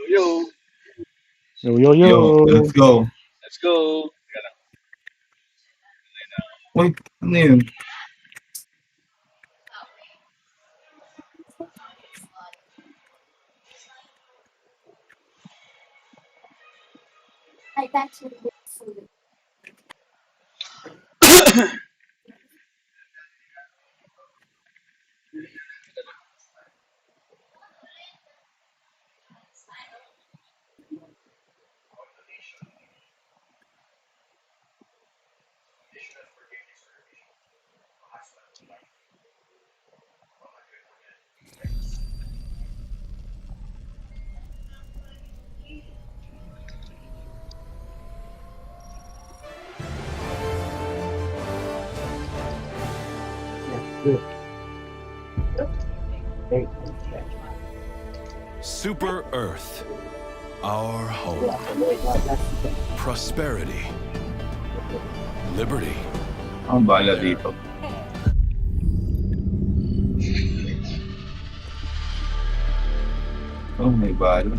Yo. Yo. Yo, let's go. Let's go. Teka lang. Uy, ano yun? I got you good food. Super Earth, our home. Prosperity. Liberty. Ang bala dito. Oh, may bala.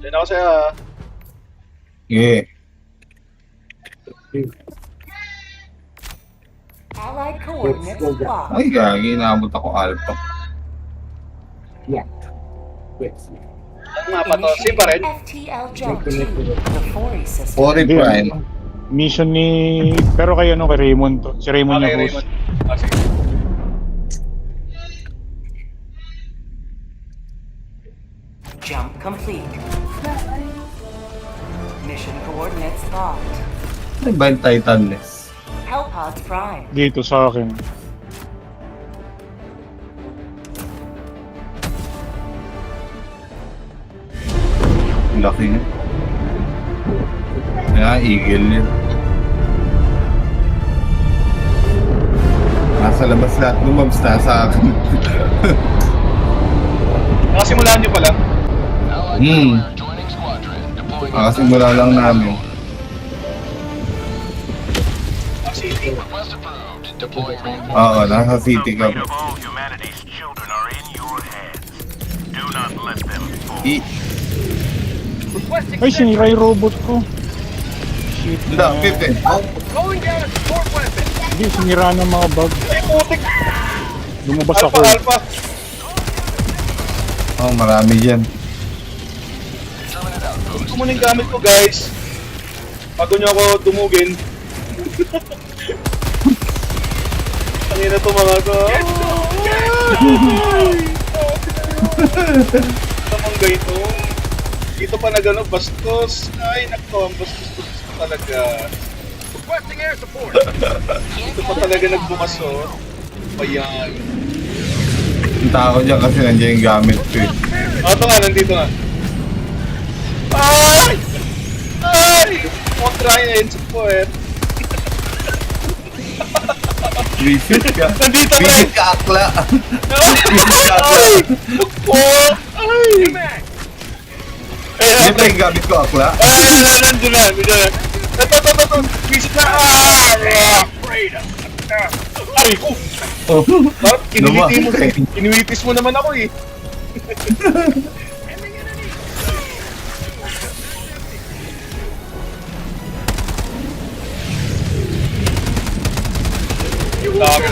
Diyan ako sa'yo ha. Yeah. Allied coordinates locked. Ay, gagi. Naabot ako alpha. Ang mapa to. Same pa rin. FTL Jump 2, the Fori system. Ori Prime. Mission ni... Pero kay ano, kay Raymond to. Si Raymond Okay, yung host. Raymond. Ah, sige. Jump complete. Mission coordinates locked. Ano ba yung Titanless? Hellpods Prime. Dito sa akin. Laki nga. Kaya, eagle yun. Nasa labas lahat ng mobs, nasa akin. Nakasimulaan nyo pa lang. Nakasimula lang namin. Ah, city. Oo, nasa city kami. of all humanity's children are in your hands. Do not let them fall. Ay, sinira yung robot ko. Shit. Hindi, Pipe. Hindi, sinira ng mga bug. Ay, putik. Lumabas ako. Alpha. Oh, marami dyan. Ito muna yung gamit ko, guys. Bago nyo ako dumugin. Tangina to mga to. Tamang ganito. Dito pa na gano'n, bastos. Ay, nako, ang bastos talaga. Dito pa talaga nagbukas, oh. Ayan. Punta ako dyan kasi nandiyan yung gamit ko eh. Ah, ito nga, nandito nga. Ay! Ay! Kontra yun, support. Visit ka. Nandito ka! Visit ka, akla. Visit ka, akla. Ay! Oh! Ay! Ay! Dito yung gamit ko, akla. Nandun na, nandun na. Ito. Visit na! Ay, ko! Oh. Parang kiniwitis mo naman ako eh. Dami.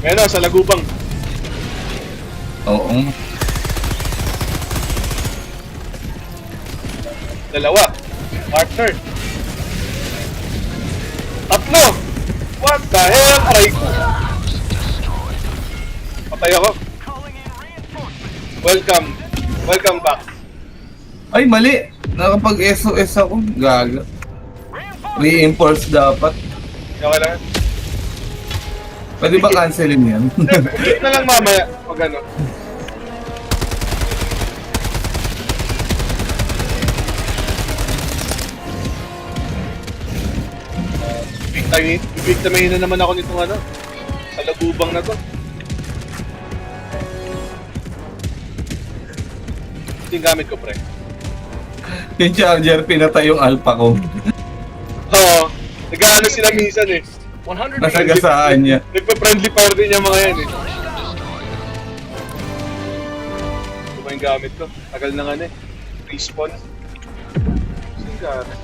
Ngayon na, sa lagubang. Oo. Dalawa. Partner. Tatlo. What the hell? Aray ko. Patay ako. Welcome back. Ay, mali. Nakapag-SOS ako. Gaga. Reinforce dapat. Okay lang. Pwede ba cancelin yan? Wait na lang mamaya. Pag ano. Bibigtamayin na naman ako nitong ano. Sa lagubang na to. Ito yung gamit ko, pre. Yung charger, pinatay yung alpha ko. Oo. Nag-ano sila minsan eh. Nasagasaan niya. Nagpa-friendly fire din yung mga yan eh. Ito ba yung gamit ko? Tagal na nga na eh. Respawn. Saan gamit?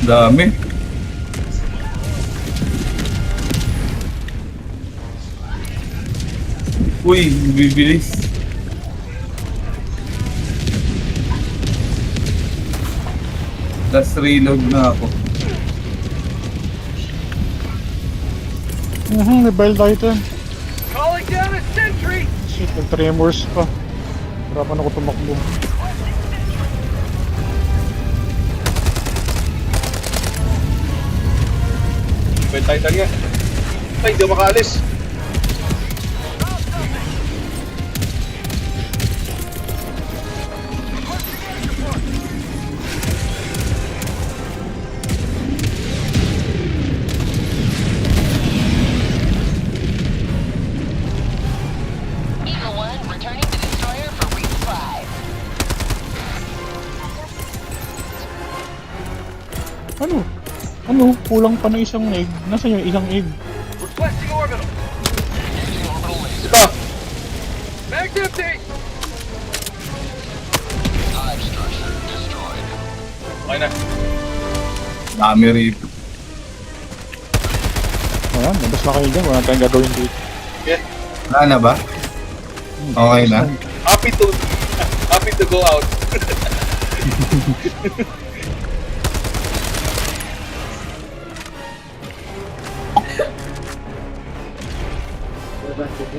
Dami. Uy, bibilis. Last reload na ako. Rebel Titan. Calling down a sentry! Shit, nag-tremors pa. Hirapan ako tumakbo. Well, Titan nga. Ay, hindi ako makaalis. Eagle 1 returning to destroyer for resupply. Ano? Ano? Kulang pa na isang egg. Nasaan yung isang egg? Requesting orbital. Ito! Mag's empty! Okay na. Dami rito. Ayan, labas na kayo dyan. Wala tayong gagawin dito. Yeah. Wala na ba? Okay na. Happy to go out.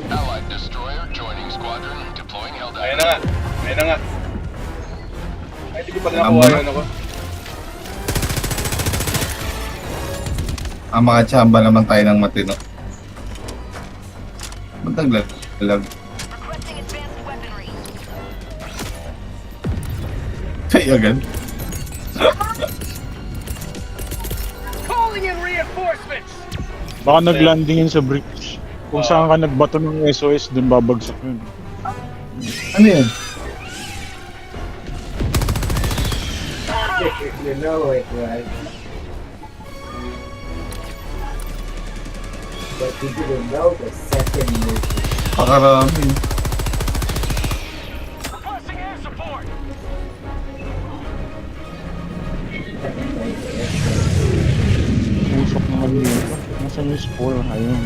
Allied destroyer joining squadron, deploying Helldiver. Ayun na nga. Ayun na nga. Ay, hindi ko pala Tama nakuha na. yun ako. Ang mga tsamba naman tayo ng matino. Ba't naglag? Requesting advanced weaponry. Kaya agad. Calling in reinforcements! Baka naglandingin sa bridge. Kung saan ka nagbato ng SOS, dun babagsak yun. Ano yun? You know it, right? But you didn't know the second movie. Pakarami. Requesting air support! Usok naman dito. Nasaan yung spore? Ayun.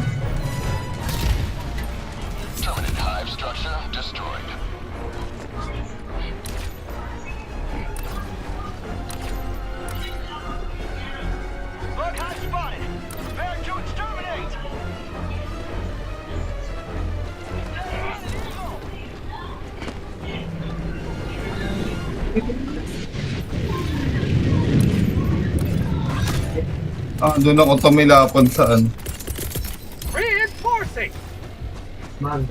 Terminate hive structure destroyed. Bug hive spotted! Prepare to exterminate! Doon ako tumilapon saan. Reinforcing! Man,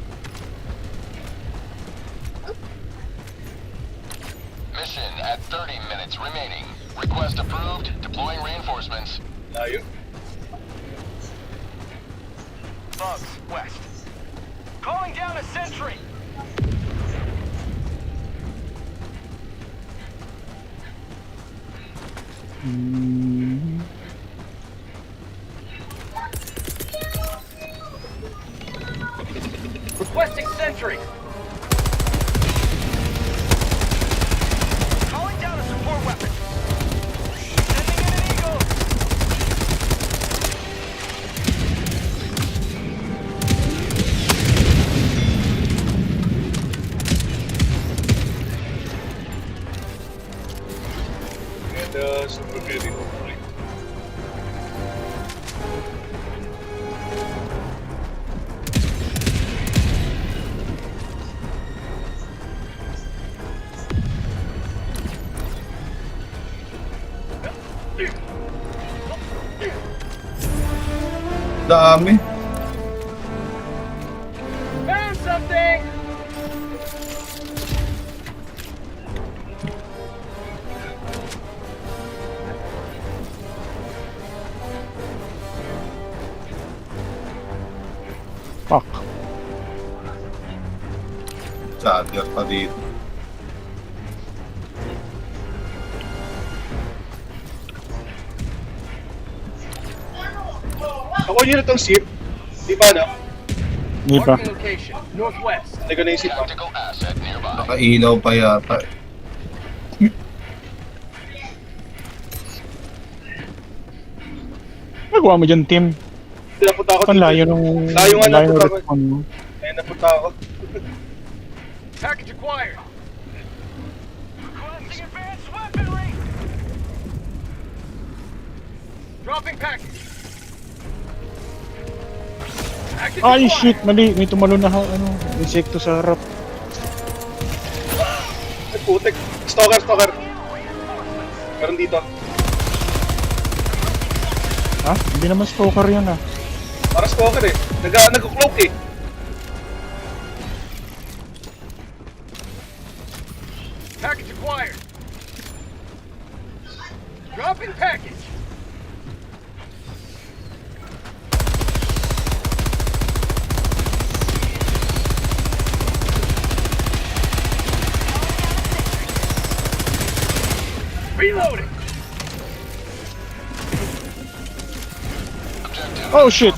Mission at 30 minutes remaining. Request approved. Deploying reinforcements. Layo. Bugs west. Calling down a sentry. Requesting sentry. Calling down a support weapon. Sending in an eagle. And super ready. Okay. Dami. Found something. Fuck. Charger pa dito. Ako yun itong ship. Di ba, no? Hindi pa. Marking location, northwest. Hindi ko naisip pa. Tactical asset nearby. Nakailaw pa yata. Nagawa mo dyan, Tim. Hindi napunta ako Ang dito. layo nung... Layo nga layo napunta ng ko. respawn mo. Ayun, napunta ako. Package acquired. Requesting advanced weaponry. Dropping package. Package Ay, acquired. shit! Mali. May tumalo na ano, insekto sa harap. Ay, putik. Stalker. Meron dito. Ha? Hindi naman stalker yan ah. Para stalker eh. Nag-cloak eh. Package acquired. Dropping package. Reloading. Oh shit!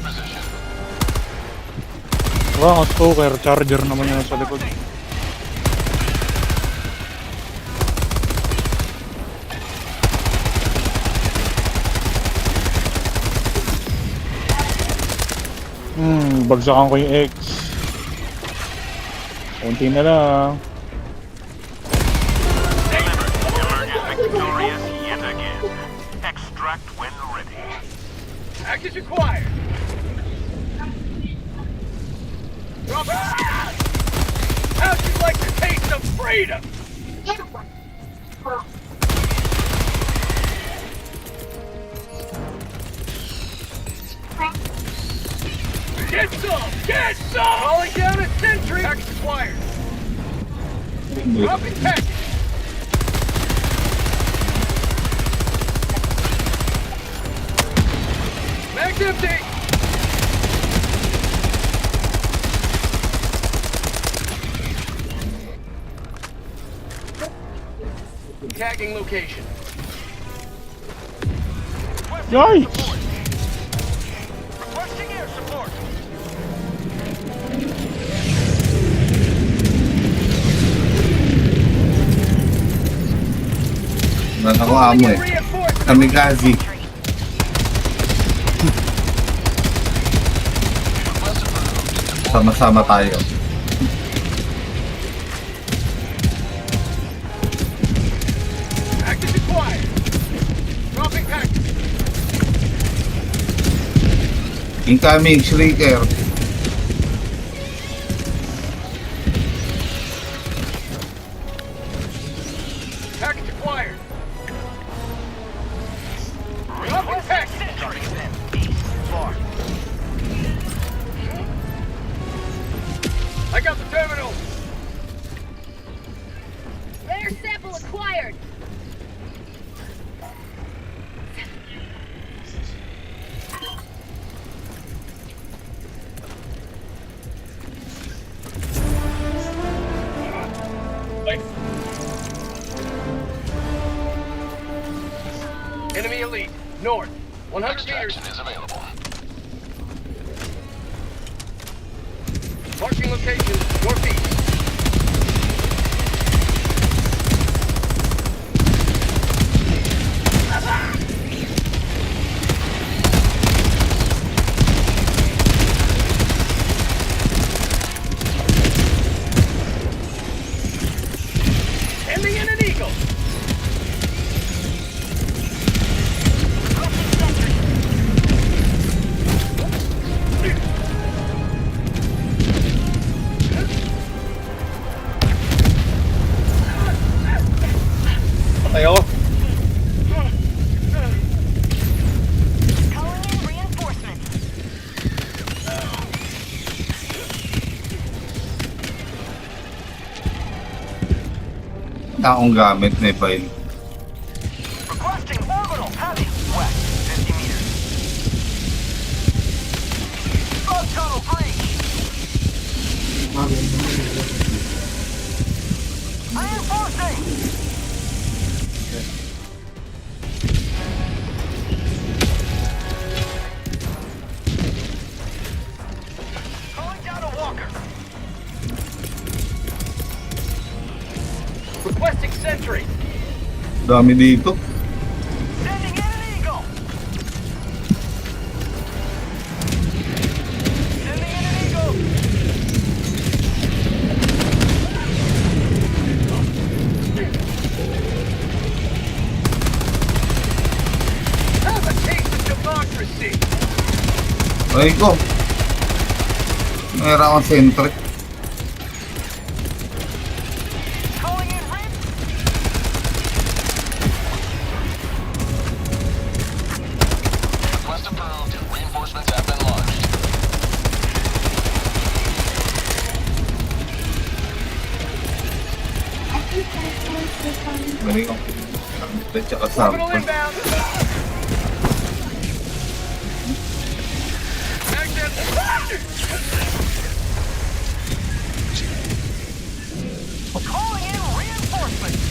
Wow, ang stalker. Charger naman yun sa likod. Bagsakan ko yung X. Kunti na lang. Package acquired. Dropping. How'd you like the taste of freedom? Get some! Get some! Calling down a sentry! Package acquired. Dropping package. Mag's empty! Tagging location. Yikes! Requesting air support. Wala ako amo eh. Reinforcement. Kamikaze. Sama-sama tayo. Package acquired. Dropping package. Incoming Shrieker. Package acquired. Dropping package. I got the terminal. Rare sample acquired. Ay, Enemy elite. North. 100 meters. Extraction is available. Marking location. Northeast. Ending in an eagle. patay ako. Calling in reinforcements. Wala akong gamit na file. Requesting orbital heavy. West, 50 meters. Bug tunnel breach. Reinforcing. Dami dito. Sending in an eagle. Sending in an eagle. Have a taste of democracy. Ay ko. Mayroon akong sentry. Calling in red. Request approved. Reinforcements have been launched. Galing ako. At saka Orbital sample. inbound. Calling in reinforcements.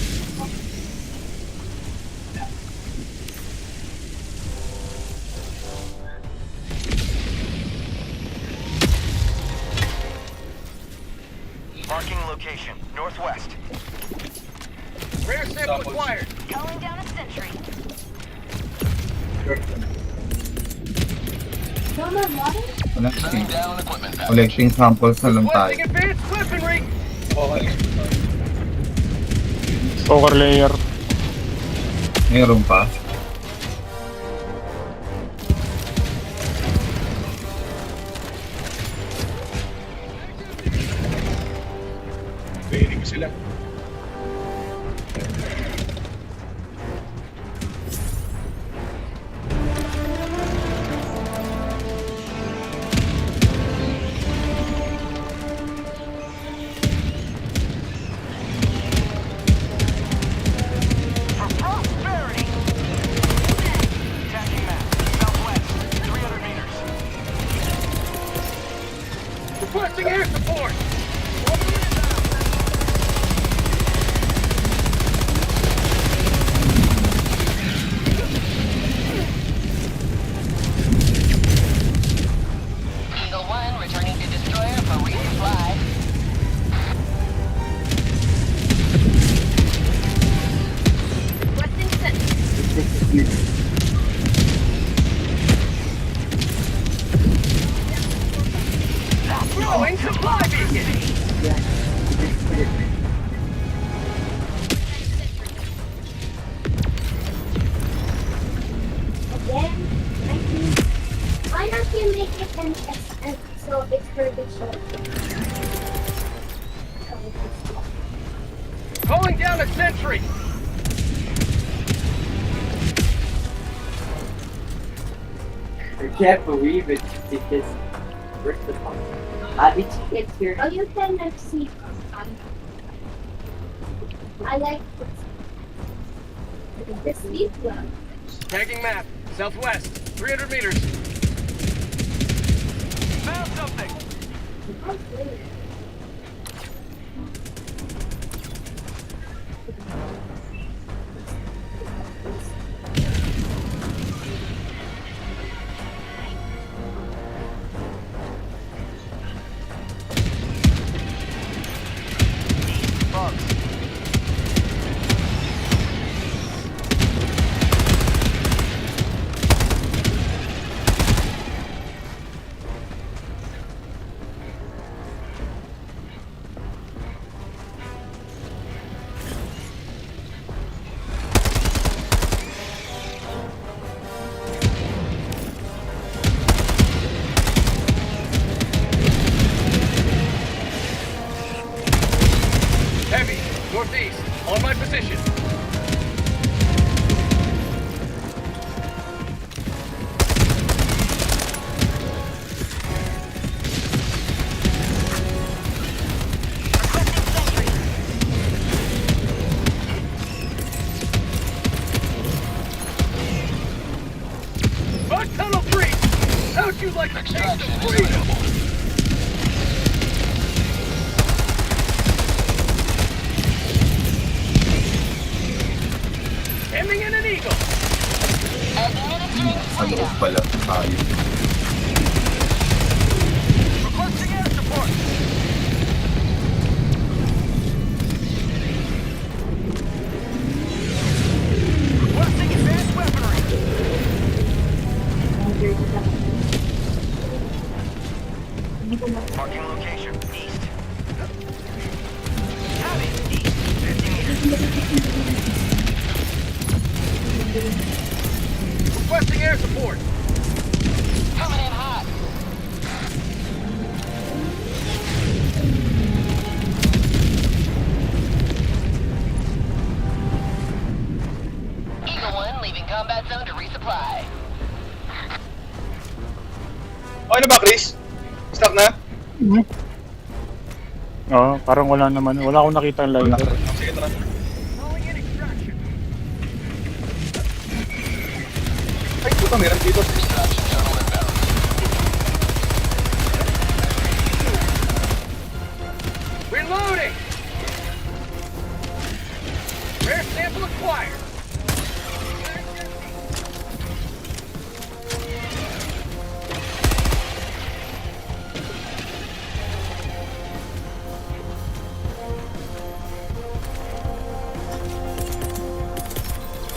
Marking location, northwest. Rare sip acquired. Calling down a sentry. Sending down equipment package. Collecting samples na lang tayo. Requesting advanced weaponry. Okay. Poker layer. Meron pa. Pairing sila. For prosperity. Attacking map. Southwest. 300 meters. Requesting air support. Eagle 1 returning to destroyer for resupply. Requesting sentry. Throwing supply beacon. Why don't you make it an S so it's for the show? Calling down a sentry. I can't believe it because where's the pump? How did you get here? Oh, you can see. I like the sleep one. Tagging map. Southwest. 300 meters. Found something. Oh, great. Bugs. Heavy. Northeast. On my position. Bug tunnel breach! How'd you like to taste Extraction the is freedom? available. Sending in an eagle! Administering Sa loob freedom. pala tayo. Requesting air support! Requesting air support. Coming in hot. Eagle 1 leaving combat zone to resupply. Okay na ba, Chris? Stop na? Oo, parang wala naman. Wala akong nakita ang lighter. Sige, tara. Calling in extraction. Ay, puta, meron dito. Extraction shuttle inbound. Reloading. Rare sample acquired.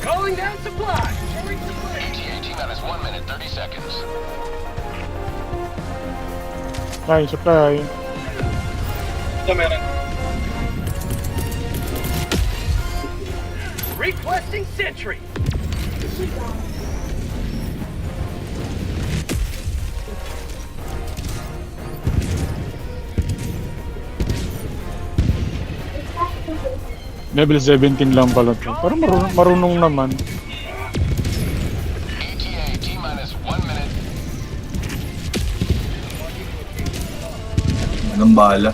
Calling down supply. Showing supply. ETA T-minus 1 minute, 30 seconds. Supply. Ito, meron. Requesting sentry. Level 17 lang pala to. Parang marunong naman. ETA T-minus 1 minute. Anong bala?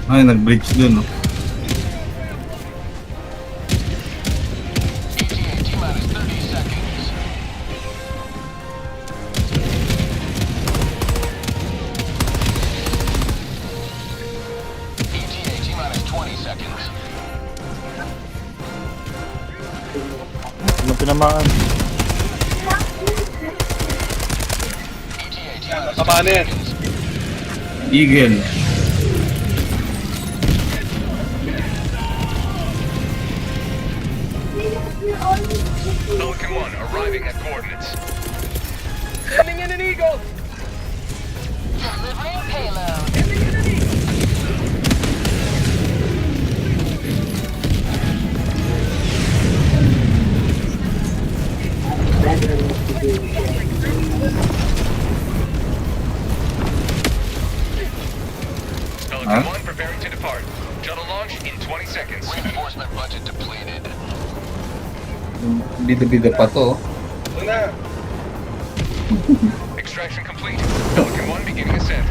Ay, nag-bridge dun, no? ETA T-minus 30 seconds. ETA T-minus 20 seconds. Walang tinamaan. ETA T-minus Tama na yan. Eagle. Pelican 1 arriving at coordinates. Sending in an eagle. Delivering payload. Sending in an eagle. Pelican Huh? 1 preparing to depart. Shuttle launch in 20 seconds. Reinforcement budget depleted. Bida-bida pa to. Ito na. Extraction complete. Pelican 1 beginning ascent.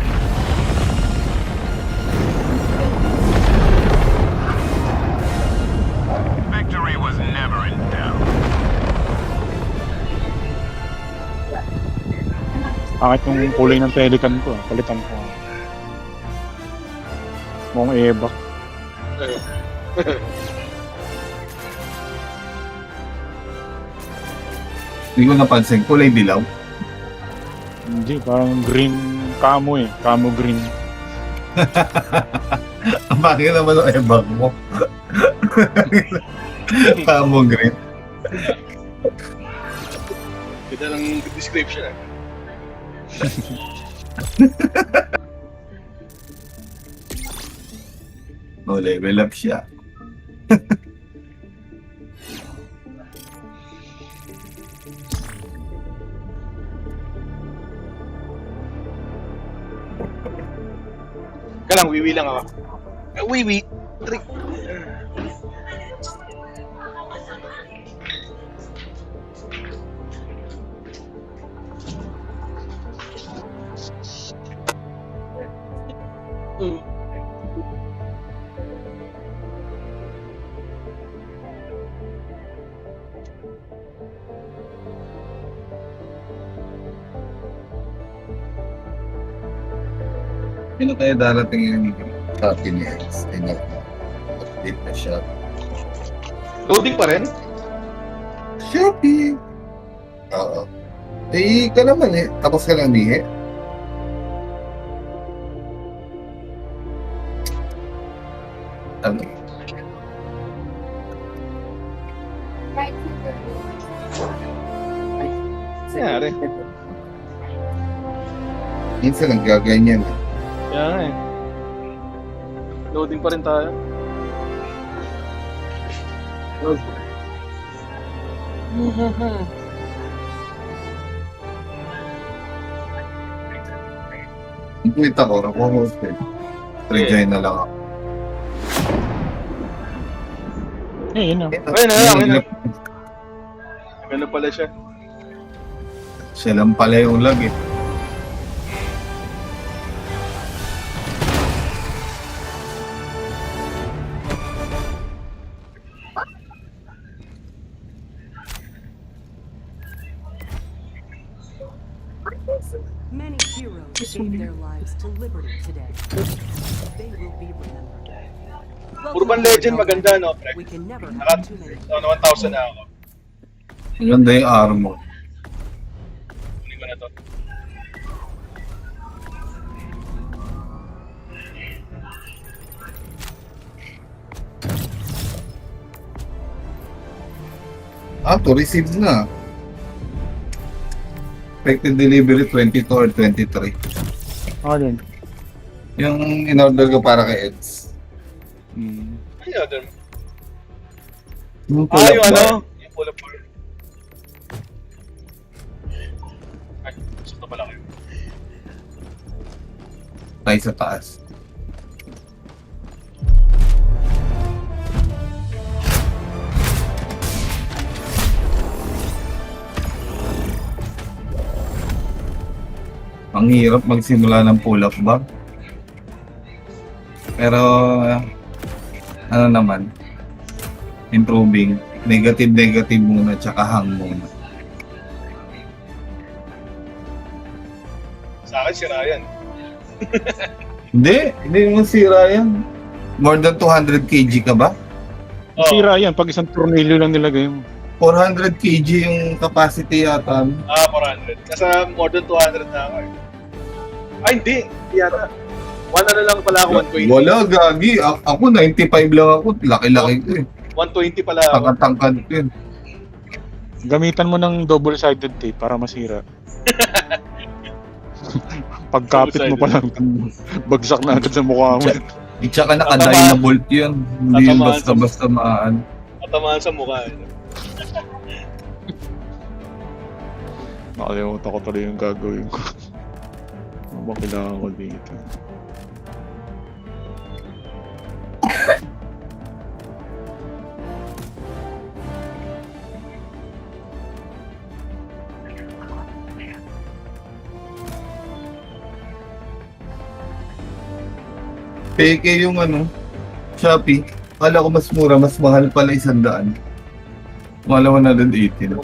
Victory was never in doubt. Pangit yung kulay ng Pelican ko. Palitan ko. Mukhang ebak. Hindi ko napansin. Kulay dilaw. Hindi, parang green camo eh. Camo green. Ang bakit naman ang ebag mo? Camo green. Ganda ng description, eh. No, level up siya. Kalang, wiwi lang ako. Wiwi. Trick. Sino kaya darating yung copy ni X? Ay, update na siya. Loading pa rin? Shopee! Oo. Eh, ka naman eh. Tapos ka lang nihe. Ano? right to the Nangyari. Minsan nagaganyan. Kaya nga eh. Loading pa rin tayo. Wait ako, ako-host eh. Rejoin na lang ako. Yun na. Ayun na. Ganun pala siya. Siya lang pala yung lag eh. Many heroes gave their lives to liberty today. They will be remembered. Urban Legend maganda, no? We can never Naka, have too many. 1,000 na ako. Ganda yung armor. Kunin ko na to. To receive na. Expected delivery 22 or 23. Alin? Yung in-order ko para kay Eds. Ay, other. Yung Ah, pull-up yung bar. ano? Yung pull-up bar. Ay, gusto pala kayo. Tayo sa taas. Ang hirap magsimula ng pull-up bar. Pero, ano naman, improving. Negative muna, tsaka hang muna. Sa akin, si Ryan. Hindi mo sira yan. More than 200 kg ka ba? Oh, Sira yan, pag isang tornilyo lang nilagay mo. 400 kg yung capacity yata. 400. Kasi more than 200 na ako eh. Ay, hindi. Hindi yata. One na lang pala ako, 120. Wala, gagi. Ako 95 lang ako. Laki-laki ko eh. 120 pala ako. Tangkad-tangkad ko yun. Gamitan mo ng double-sided tape para masira. Pagkapit mo pa lang, bagsak na agad sa mukha mo. Tsaka naka-die na bolt yun. Hindi yun Tatamaan basta-basta maan. Matamaan sa mukha. Eh. Nakalimutan ko tuloy yung gagawin ko. Ano ba kailangan ko dito? Peke yung Shopee. Kala ko mas mura, mas mahal pala 100. Wala 180 na.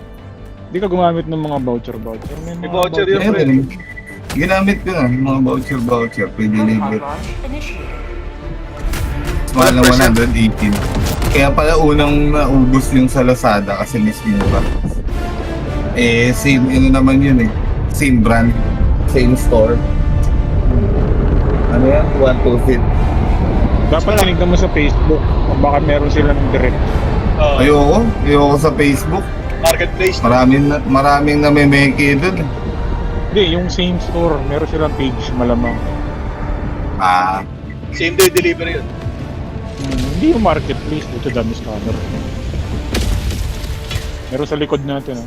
Hindi ka gumamit ng mga voucher. May May mga voucher yun, Ayun, pre. eh. Ginamit ko na, yung mga voucher, pwede libre. Mas mahal na 118. Kaya pala unang naubos yung sa Lazada kasi mas mura. Eh, same, naman yun eh. Same brand, same store. Ano yan? 125. Dapat tinignan mo sa Facebook. Baka meron silang direct. Ayoko sa Facebook. Marketplace. Maraming namemeke dun. Hindi, yung same store. Meron silang page malamang. Same day delivery yun. Hindi yung marketplace. Ito dami scanner. Meron sa likod natin.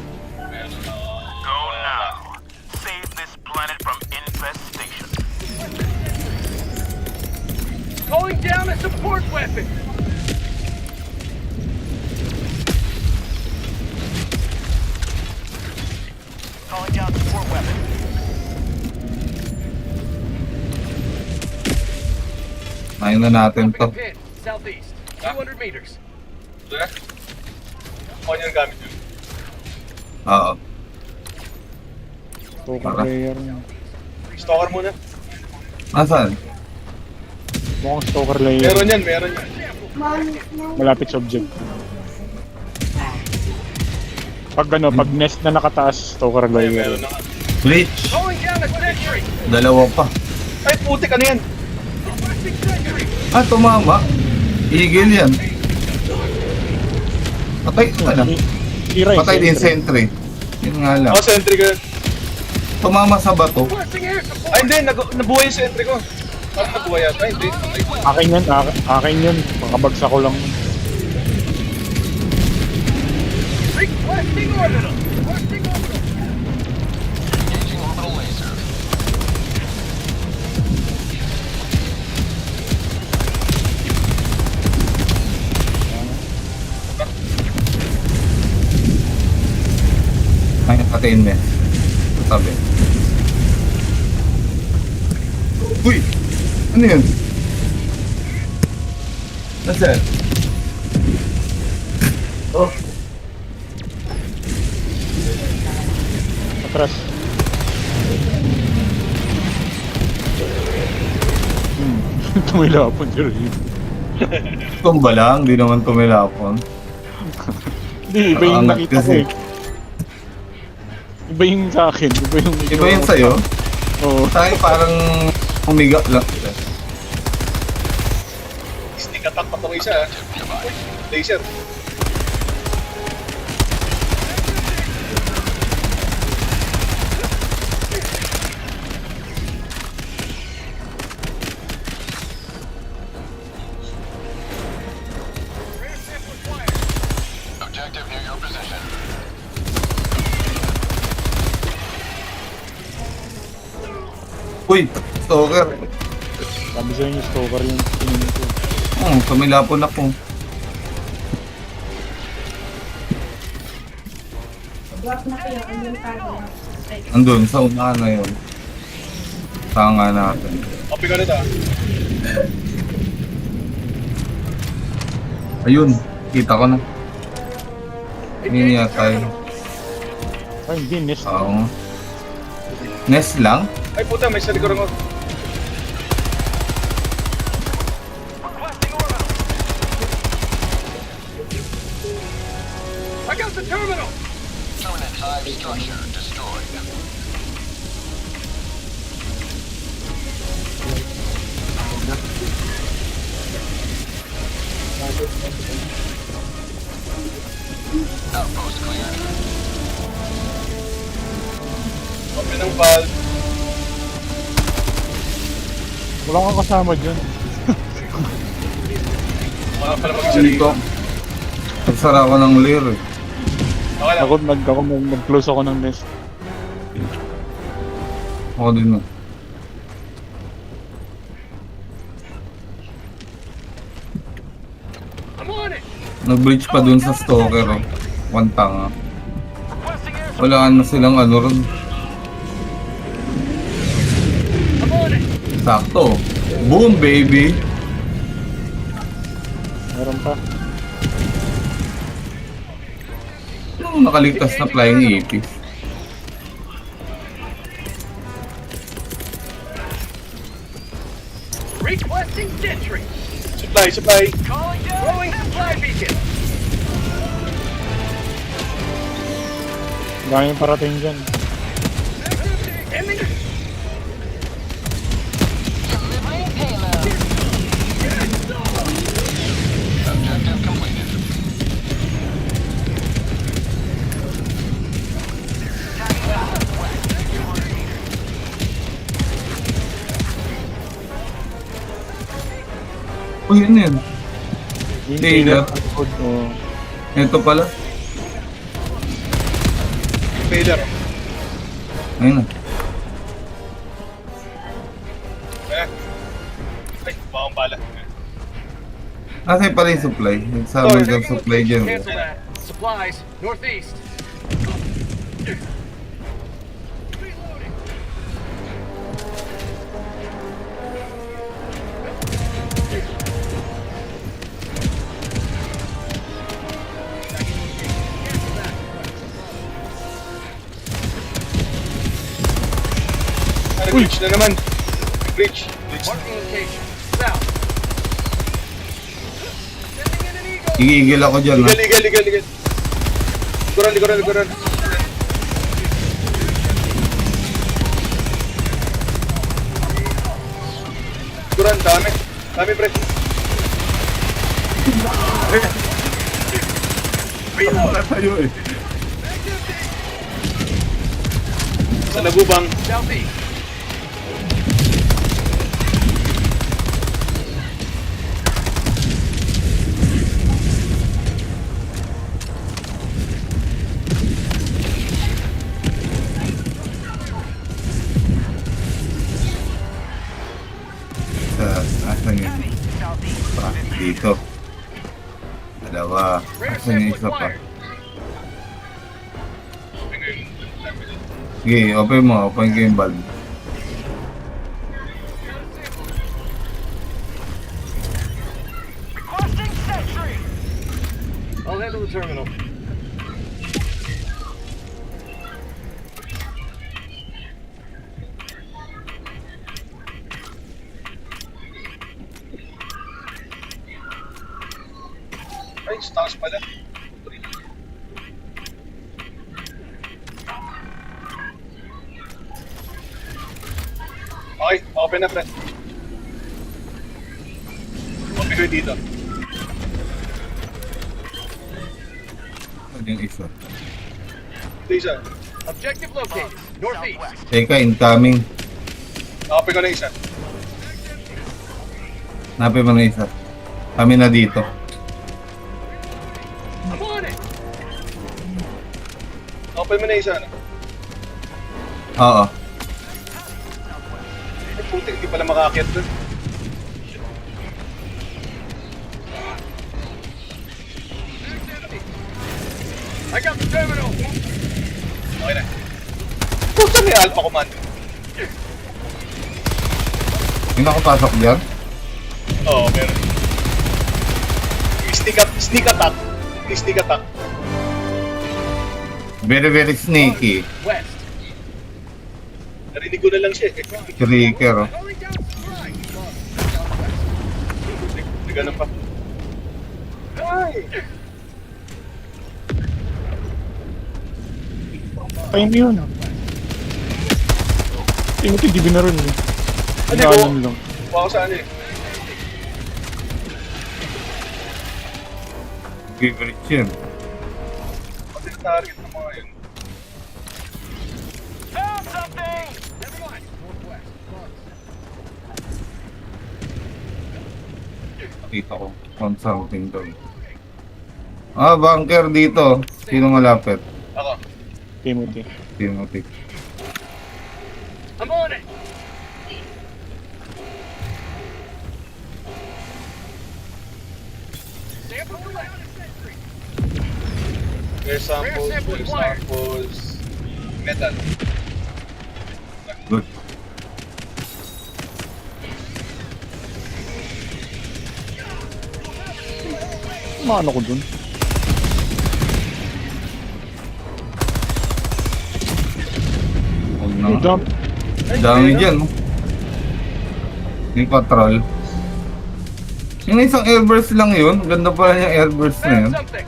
Go now. Save this planet from infestation. Calling down a support weapon. Calling down support weapon. Ayun na natin to. Pin, southeast, 200 meters. Diba? Ano yung gamit yun? Oo. Token player. Stalker muna. Nasaan? Mukhang stalker layer. Meron yan. Malapit sa object. Pag nest na nakataas, stalker Meron layer. na nga. Bleach. Calling down a sentry. Dalawa pa. Ay, putik. Ano yan? Requesting sentry. Tumama. Eagle yan. Patay ka na. Tira yung Patay din sentry. sentry. Yun nga lang. Ako sentry ko. Tumama sa bato. Requesting air support. Ay hindi, nabuhay yung sentry ko. Parang nabuhay yata. Ay, hindi. Akin yun, akin yun. Pakabagsak ko lang. Requesting orbital. Requesting orbital. Engaging orbital laser. Ay, nakatain mo yan. Sabi. Uy! Ano yun? Nasaan? Atras. Tumilapon si Rin. Tumba lang, di naman tumilapon. Hindi, iba yung Angat nakita ko kasi. eh. Iba yung sa akin. Iba yun sa'yo? Oo. Sa akin parang umiga lang sila. Sneak attack pa itong isa ha. Laser. Objective near your position. Uy! Stalker! Sabi sa inyo, stalker yung tingin ko. Tumilapon ako. Andun, sa unahan na yun. Tanga natin. Copy ka na ito. Ayun, kita ko na. Hindi yata yun. Ay, hindi, nest. Oo. Nest lang? Ay puta, may salikuran ko. Requesting orbital. I got the terminal. Permanent hive structure destroyed. Outpost cleared. Copy ng valve. Wala kang kasama dyan. Mga pala mag-sarili. Dito. Nagsara ko ng layer eh. Okay lang. Nag-close ako ng nest. Ako din na. I'm on it. Nag-breach pa dun sa stalker oh. One tanga. Requesting air support. Wala na silang ano ron. I'm on it. Sakto. Boom baby! Meron pa. Ano nakaligtas na flying apis? Requesting sentry. Supply. Calling down. Throwing supply beacon. Dami parating dyan. Ending. Delivering payload. Objective completed. Uy, yun yun. Yung Taylor. Oo. Ito pala. Failure. Ayun na. Ay, bakang bala. Asa pala yung supply? Nagsabi ng supply dyan. Cancel that. Supplies northeast. Breach na naman. Breach. Marking location. South. Sending in an eagle. Igigil ako dyan ha. Legal. Likuran. Likuran, dami. Dami, pre. Tayo eh. Sa lagubang. Southeast. Asan yun? Pa, dito. Dalawa. Radar Asan yung sample isa pa? acquired. Sige, open mo. Open ko yung valve. Requesting sentry. I'll handle the terminal. Ay, sa taas pala. Okay, open na, friend. Open ko dito. Ano yung isa? Ito isa. Objective located. Northeast. Teka, incoming. Open ko na isa. Napin mo na isa. Kami na dito. I'm on it. Open mo na isa, ano? Oo. Ay, puti, hindi pala makakit doon. I got the terminal. Okay na. Puta, may Alpha Command. Hindi nakapasok dyan? Oo, meron. Sneak attack. Sneak attack. Very, very sneaky. West. Narinig ko na lang siya eh. Trigger, oh. Calling down supply. Nagano pa. Ay! Tayo na yun. Timothy, di binaron eh. Ano Inaalam ko? lang. Kuha ko sa ano eh. Favorite yun. Pati yung target ng mga yun. Found something. Never mind. Northwest. Nakita ko. Found something doon. Ah, bunker dito. Sino malapit? Ako. Timothy. Timothy. I'm on it. Sample collected. Air samples, metal. Good. Maano ko dun? Huwag na. May dump. Dami dyan, no? May patrol. Yung isang airburst lang yun. Ganda pala yung airburst na yun. Found something.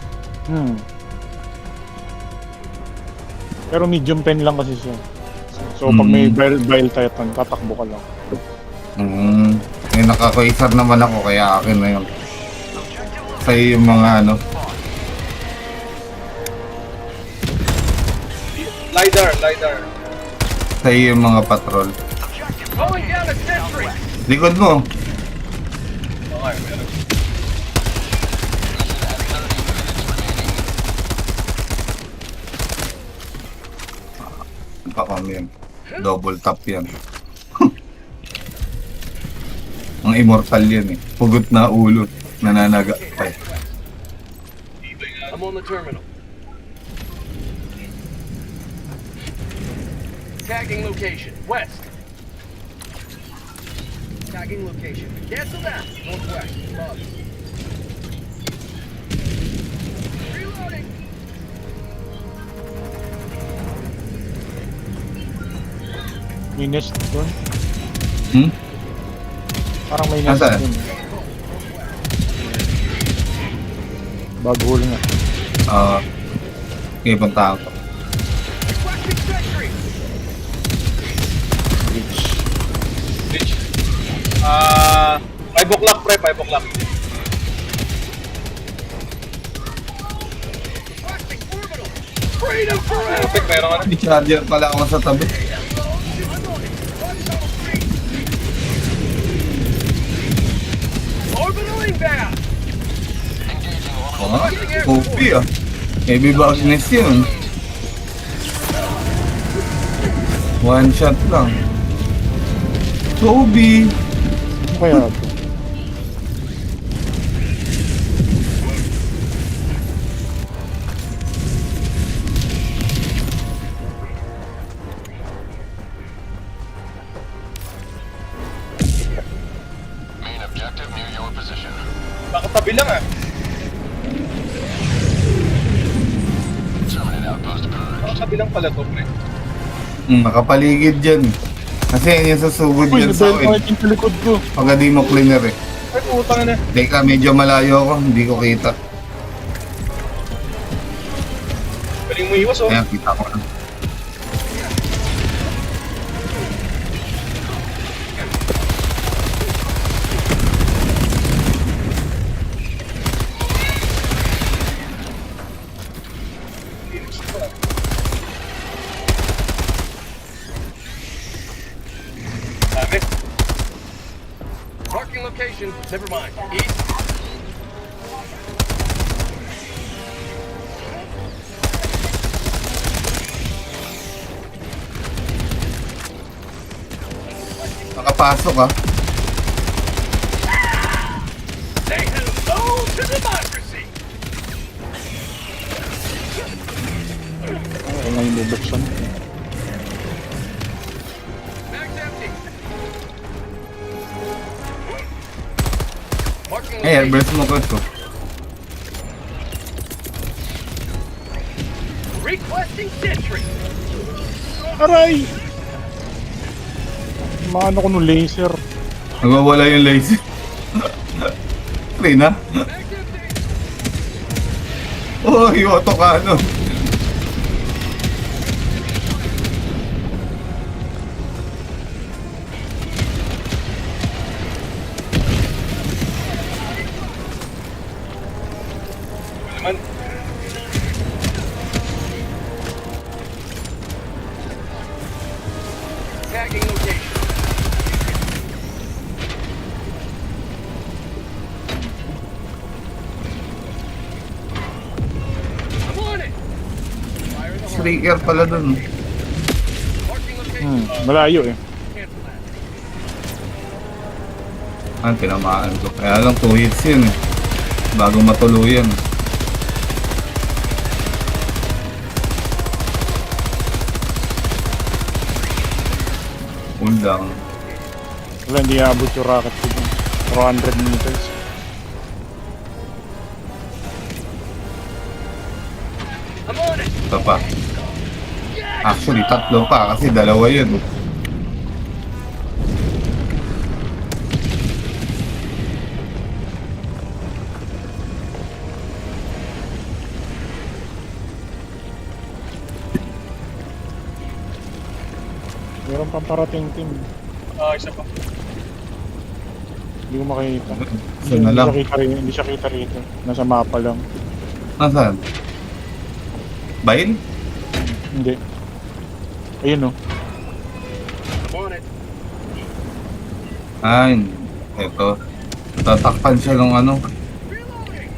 Pero medium pen lang kasi siya. So pag may Bile Titan, tatakbo ka lang. May nakakaisar naman ako kaya akin na yun. Sa'yo yung mga ano. LiDAR. Sa'yo yung mga patrol. Calling down a sentry. Likod mo. Okay, meron. Pa kami yan. Double tap yan. Ang immortal yan eh. Pugot na ulo. Nananaga pa eh. I'm on the terminal. Tagging location. West. Tagging location. Cancel that. Northwest. Above. Reloading. May nest dun. Parang may nest Nasaan? dun. Baghul nga. Okay, punta ako. Requesting sentry. Bridge. Bitch. 5 o'clock pre, 5 o'clock. Requesting orbital. Freedom forever. Perfect, meron ka na. May charger pala ako sa tabi. Ah, Kobe ah. Heavy Bagnes yun. One shot lang. Kobe. Ano kaya ito? Main objective near your position. Nakatabi lang ah. Permanent outpost approved. Nakatabi lang pala to, pre. Nakapaligid dyan. Kasi yan yung susugod Uy, yan sa nabel akin. ko yung likod ko. Pagka di mo cleaner eh. Ay, putang na. Teka, medyo malayo ako. Hindi ko kita. Galing mo iwas, oh. Ayan, kita ko na. Sabi. Marking location. Never mind. East. Nakapasok ah. Say hello to democracy. Ako nga yung bubuksan. Mag's empty. Marking Ayan, location. breast mo ko. Requesting sentry. Aray! Maano ko nung laser. Nagwawala yung laser. Rina? Mag's empty. Oh, yung autocano. Naman. Tagging location. I'm on it. Fire in the hole. Striker pala dun. Marking location. Malayo eh. Cancel that. Ah, tinamaan ko. Kaya lang 2 hits yun eh. Bago matuluyan. Cool down. Wala, hindi aabot yung rocket ko dun. 400 meters. I'm on it. Ito pa. Actually, 3 pa kasi 2 yun. Meron pang parating team. Ah, isa pa. Hindi ko makikita. Isa na lang. Hindi siya kita rito. Nasa mapa lang. Nasaan? Bail? Hindi. Ayun oh. I'm on it. Ay, eto. Tatakpan siya ng ano. Reloading.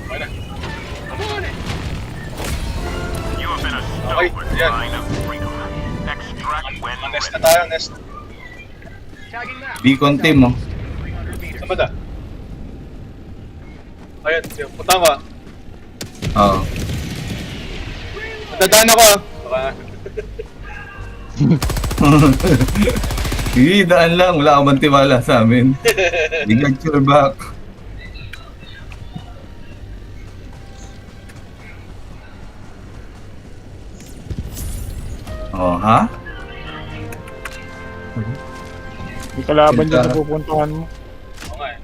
Wala. I'm on it. You have been a Okay, yan. line of freedom. Extract when Nest na tayo, nest. Tagging map. Beacon team oh. 300 meters. Saan ba da? Ayan, yun. Punta ka. Oo. Nadadaan ako ah. Baka. Sige, daan lang. Wala ka bang tiwala sa amin. We got your back. Oh, ha? May kalaban dyan Kita. sa pupuntahan mo. Oo nga eh.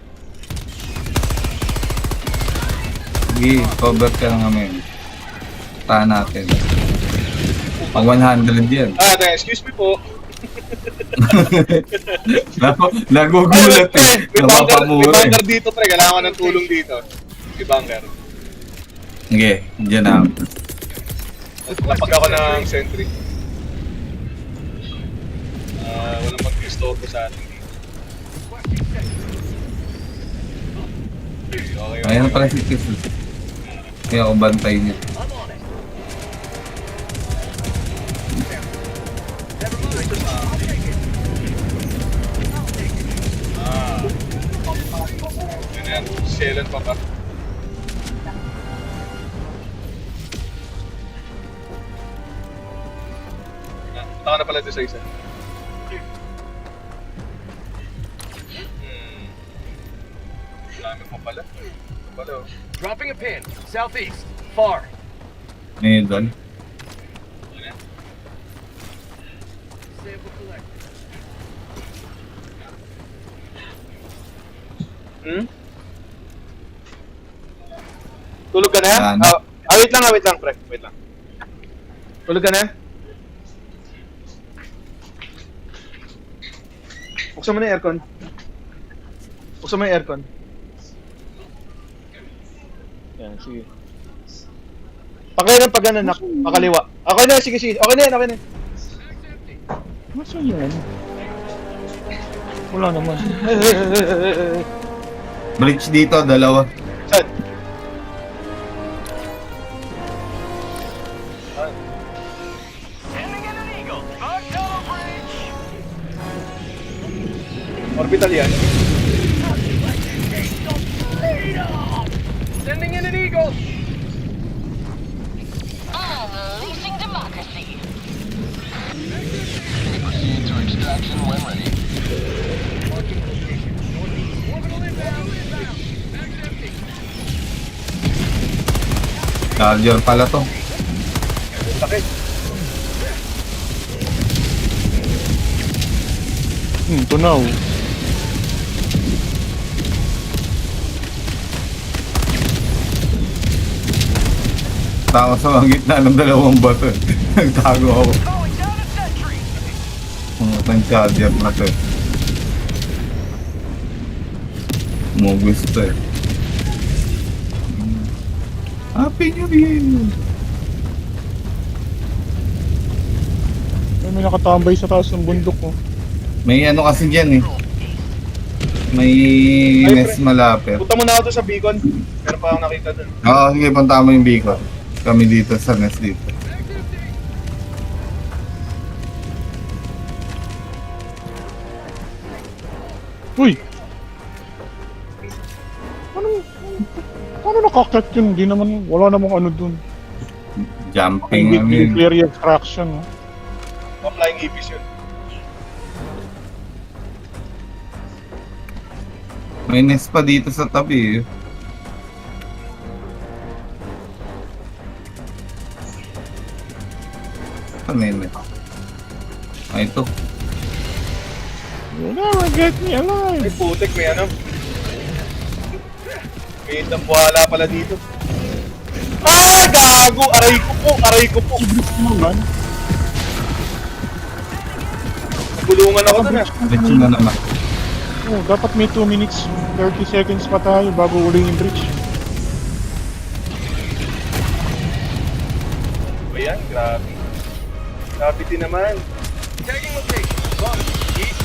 Sige, cover ka lang kami. Tahan natin. Pang 100 yan. Ah, excuse me po. Nagugulat eh. May Napapamura eh. banger dito, pre. Kailangan ko ng tulong dito. May banger. Sige, dyan na. Napag ako ng sentry. boto sa atin. Okay, Ayan na pala si Kiss. Kaya ako bantay niya. I'm on it. Never mind. I'll take it. Yun yan, Shelan pa ba? Punta ka na pala doon sa isa. Dami pa pala. Ito pala oh. Dropping a pin. Southeast. Far. Ngayon. Yun yan. Sample collected. Tulog ka na? Yan. Wait lang, pre. Wait lang. Tulog ka na? Buksan mo na yung aircon. Buksan mo yung aircon. Yan, sige. Pakailan pag ganun, pakaliwa. Okay na, sige. Okay na yan. Masa yan? Wala naman. Bridge dito, dalawa. Saan? Sending in an eagle. Tunnel bridge. Orbital yan. Sending in an eagle. Unleashing democracy. Proceed to extraction when ready. Marking location. Northeast. Orbital inbound. Mag's empty. Charger pala to. Sakit. Tunaw. Tao sa mga gitna ng dalawang bato. Nagtago ako. Calling down a sentry. Ang charger na to. Mugis to eh. Happy New Year! May nakatambay sa taas ng bundok ko. May ano kasi dyan eh. May nest malapit. Punta muna ako doon sa beacon. Meron pa akong nakita doon. Oo, sige, punta mo yung beacon. Kami dito sa nest dito. Uy! Paano nakakat yun? Di naman, wala namang ano dun. Jumping ano yun. Nuclear extraction. Oh. Flying Ibis yun. May nest pa dito sa tabi eh. Ano yun eh? Ah, ito. You never get me May alive! putik, may ano. May dambuhala pala dito. Gago! Aray ko po! Naman. Nagulungan ako doon ah. Let's na naman. Oh, dapat may 2 minutes, 30 seconds pa tayo bago uli yung bridge. Ayan, grabe. Grabe din naman. Tagging location. Bottom. East.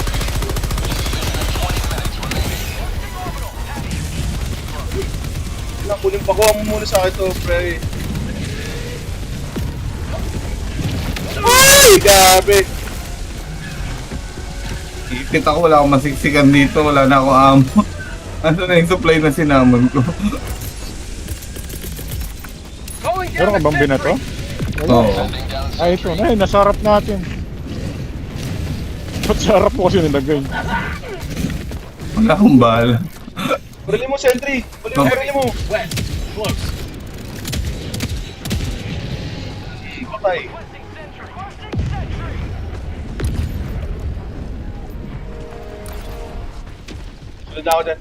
Kunin pa ko mo muna sa akin to, pre. Ay! Grabe! Ipit ako, wala akong masiksikan dito, wala na ako amo. Ano na yung supply na sinamon ko? Calling Meron down ka a bang binato? sentry. Oo. Sending down Ay, ito. Ay, nasa harap natin. Ba't sa harap mo kasi nilagay? Wala akong bala. Barili mo, Sentry! Barili mo! West. Close. Patay. Requesting sentry. Requesting sentry. Sunod na ako dyan.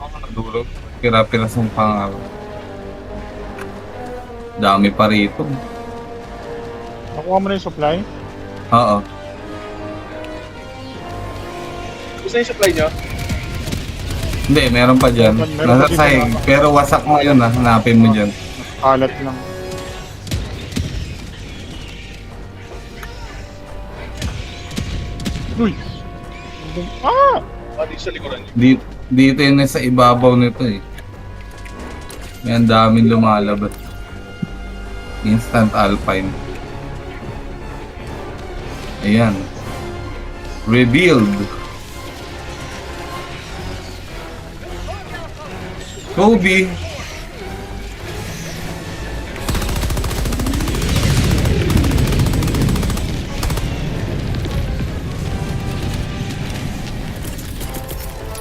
Ako nadulog. Pira-pirasong pangal. Dami pa rito. Nakuha mo na yung supply? Oo. Gusto yung supply nyo? Hindi, meron pa dyan. Meron pa Nasa dito sahig. na- Pero wasak na yun ah. Hanapin mo dyan. Kalat lang. Uy! Ah! Ah, dito sa likuran nyo. Dito yun sa ibabaw nito eh. May ang daming lumalabas. Instant Alpine. Ayan. Revealed. Kobe.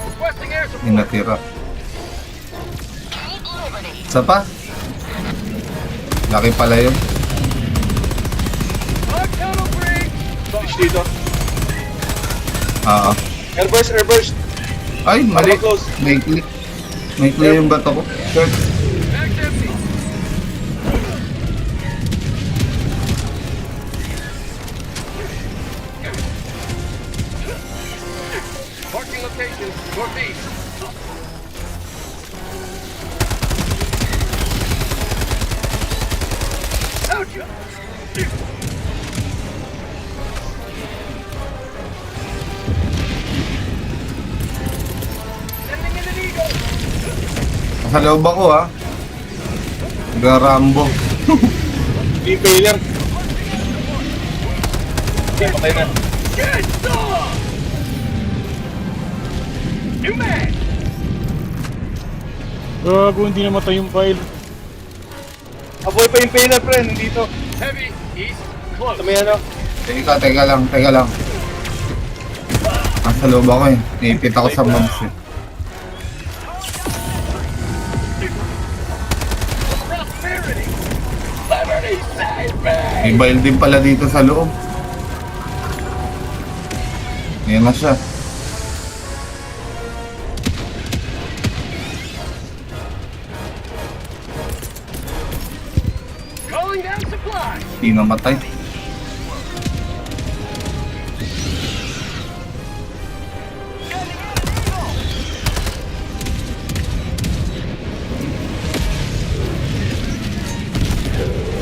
Requesting air support. Yung natira. Take Liberty. Isa pa? Laki pala yun. On counter three. Fish dito. Oo. Airburst, airburst. Ay, mali. Close. May click. May click yung bato ko. Sure. Mag's empty. Marking location, northeast. Ouch! Sending in an eagle. Sa loob ako ha. Garambo. Beam failure. Okay, patay na. Get some! New man! Gago, hindi namatay yung file. Aboy pa yung failure, pre. Nandito. Heavy, east, close. Sa may ano. Teka lang. Nasa loob ako eh. Naipit ako sa mobs eh. Prosperity! Liberty save me! May bail din pala dito sa loob. Ayan na siya. Calling down supplies! Hindi namatay.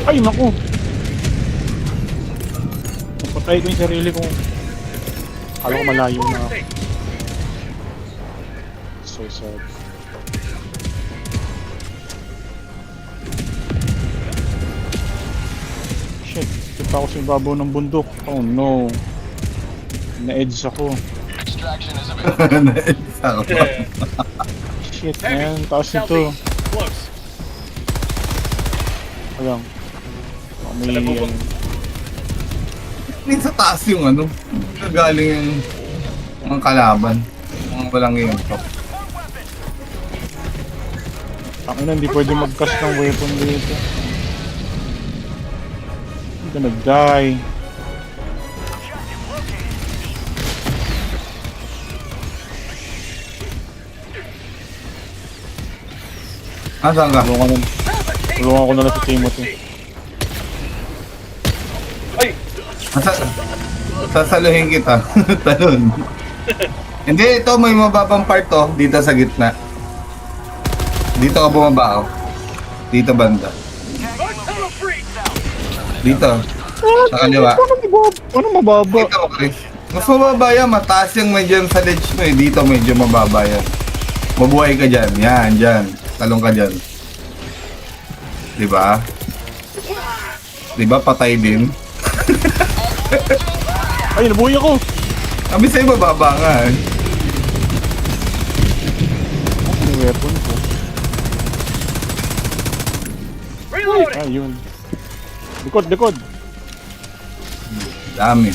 Ay, naku! Napatay ko yung sarili ko. Akala ko malayo na ako. So sad. Shit, kita ako sa ibabaw ng bundok. Oh no. Na-edge ako. Extraction is available. Ako. Shit man, taas nito. Close. Alam. Oh, may Salabubog. Sa taas yung ano. Galing yung mga kalaban. Mga walang yung top. Ang ina, hindi pwede mag-cast ng weapon dito. I'm gonna die. Ah, saan ka? Tulungan ko na lang si Timothy. Ay! Sasaluhin kita. Talon. Hindi, ito may mababang part to. Dito sa gitna. Dito ka bumaba oh. Dito banda. On tunnel three! Dito. Sa kaliwa. Paano mababa? Dito Chris. Mas mababa yan. Mataas yung may dyan sa ledge mo eh. Dito medyo mababa yan. Mabuhay ka dyan. Yan, dyan. Talong ka dyan. Diba? Diba patay din? Ay, nabuhay ako! Sabi sa'yo mababa nga eh. Ano yung weapon ko? Reloading! Ayun. Likod! Dami.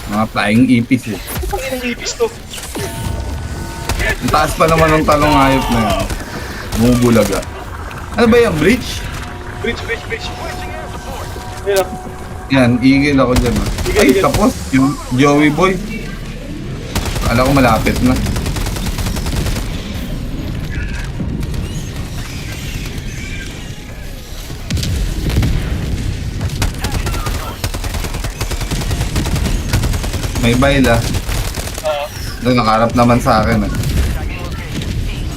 Mga flying ipis eh. Ang inang ipis to. Ang taas pa naman ng talong hayop na yun. Bumubulaga. Ano ba yan? Breach? Bridge. Ayun o. Yan, igil ako dyan. ah. Igil, Ay, igil. tapos. Yung Joey Boy. Kala ko malapit na. May bail ah. Doon, nakaharap naman sa akin ah.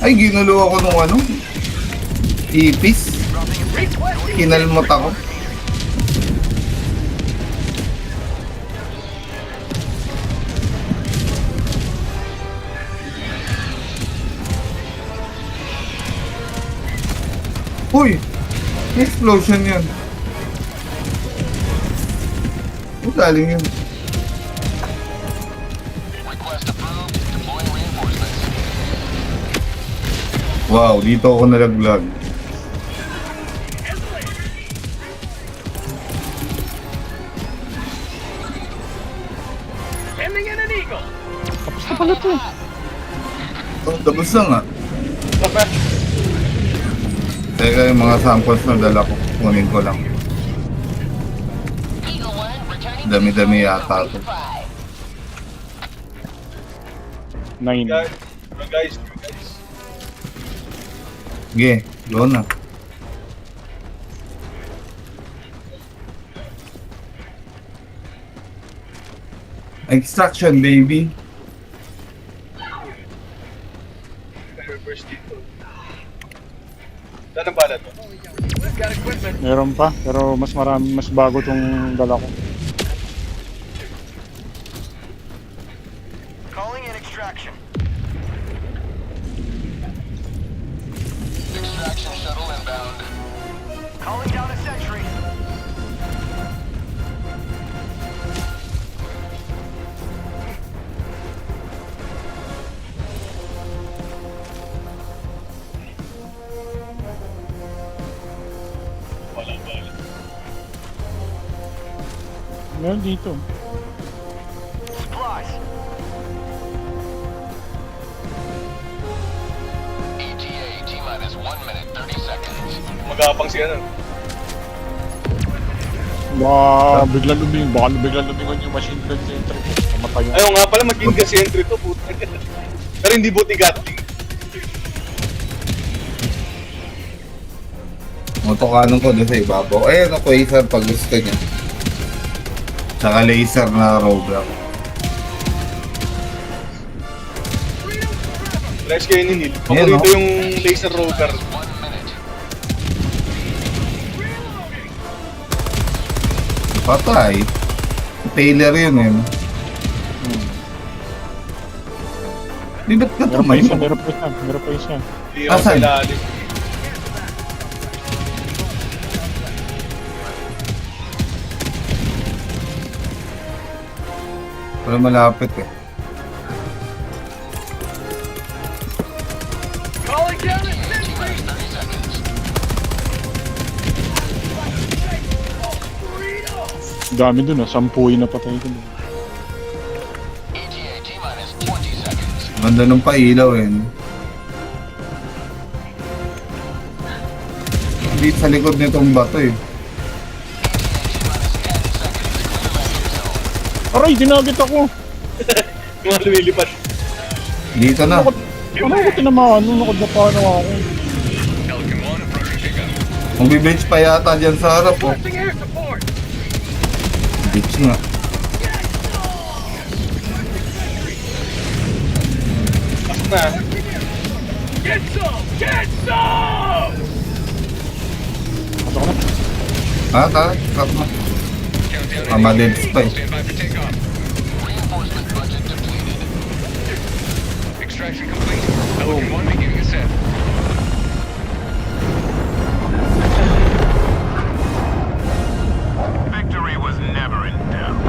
Ay, ginulo ako nung ano? Ipis. Kinalmot ako. Uy! May explosion yun. Ang galing yun. Request approved. Deploying reinforcements. Wow, dito ako nalaglag. Sending in an eagle. Tapos na pala to. Oh, tapos na nga. Papa, Teka, yung mga samples na dala ko. Kunin ko lang. Eagle 1 returning to Dami-dami destroyer yata for to. resupply. 9. guys. Sige, go na. Extraction, baby. First dito. Saan ang bala to? We've got equipment. Meron pa, pero mas marami, mas bago tong dala ko. Calling in extraction. Extraction shuttle inbound. Calling down a sentry. Wala bala. Meron dito. Supplies. ETA T-minus 1 minute 30 seconds. Magapang siya na. Bigla lumingon yung machine gun center ko. Namatay yan. Ayaw nga pala, maging gas entry to. Puta. Pero hindi buti gatling. Motokanon ko doon sa ibabaw. Ayan ako, laser pag gusto niya. Tsaka laser na roadblock. Flash kayo ni Neil. Ayan, Paborito no? yung laser rover. 1 minute. Patay. Taylor yun eh. Di ba't ka Meron pa isa, tumayo? meron pa isa. Hindi ako sa Asan? ilalim. Wala malapit eh. Calling down a ETA sentry. T-minus 30 seconds. Dami dun 10 yung napatay ko. ETA T-minus 20 seconds. Ganda nung pailaw eh. Hindi sa likod nitong bato eh. Aray, dinagit ako! Yung mga lumilipad. Dito na. Ano ako tinamaan? Nakadapa na ako. Pelican 1 approaching pickup. Kung bibitch pa yata dyan sa harap oh. Requesting air support. Bitch nga. Pasok na. Get some! Get some! Pasok na. Ha? Cut na. Dead spy. Stand by for takeoff. Reinforcement budget depleted. Extraction complete. Pelican 1 beginning ascent. Victory was never in doubt.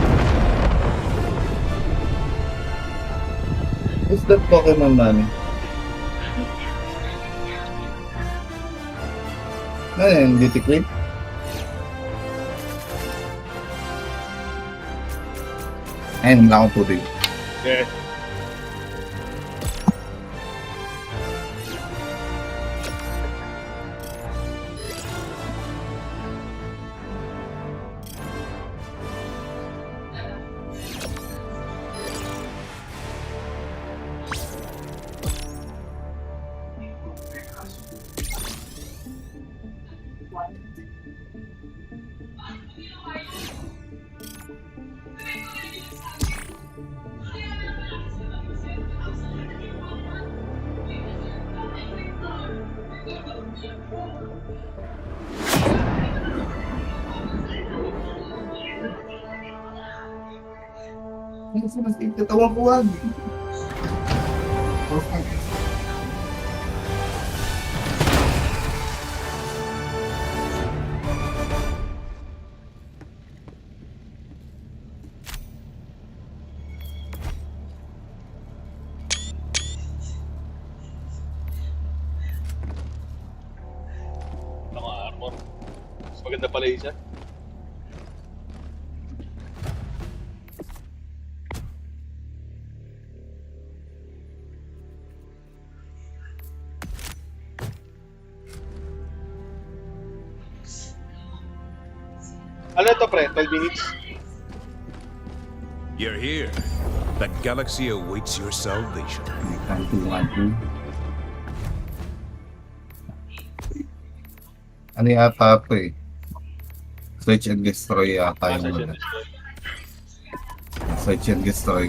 Who's that Pokemon nani? Ano yan? Ditiquate? Ayun, wala akong tubig. Yeah. Mas katawan ko wag. Mga armor. Mas maganda pala isa. Ano ito pre? 12 minutes? You're here. The galaxy awaits your salvation. Kantuan ko. Ano yata ito eh? Search and destroy yata yung Search and ano. destroy. Search and destroy.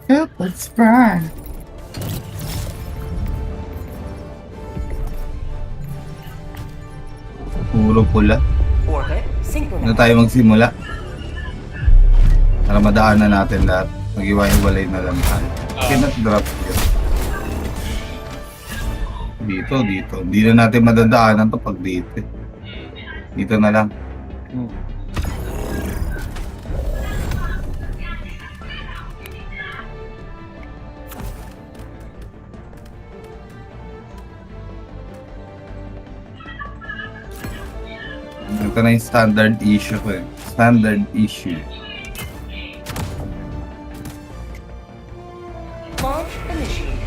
Help, let's burn. Puro pula. Orbit Ano synchronized. tayo magsimula? Para madaanan natin lahat. Mag-iwalay na lang tayo. Cannot drop here. Dito. Hindi na natin madadaanan to pag dito. Dito na lang. Hmm. Ito na yung standard issue ko eh. Standard issue. Launch initiated.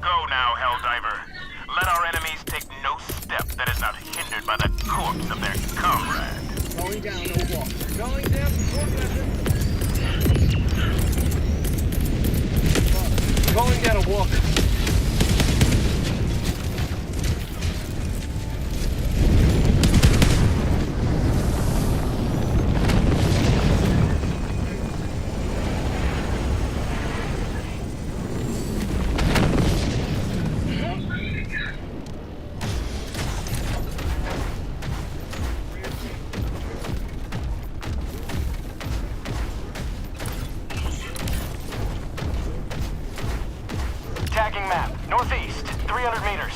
Go now, Helldiver. Let our enemies take no step that is not hindered by the corpse of their comrade. Going down, no walk. Going down, short weapon. Going down a walk. Tagging map, northeast, 300 meters.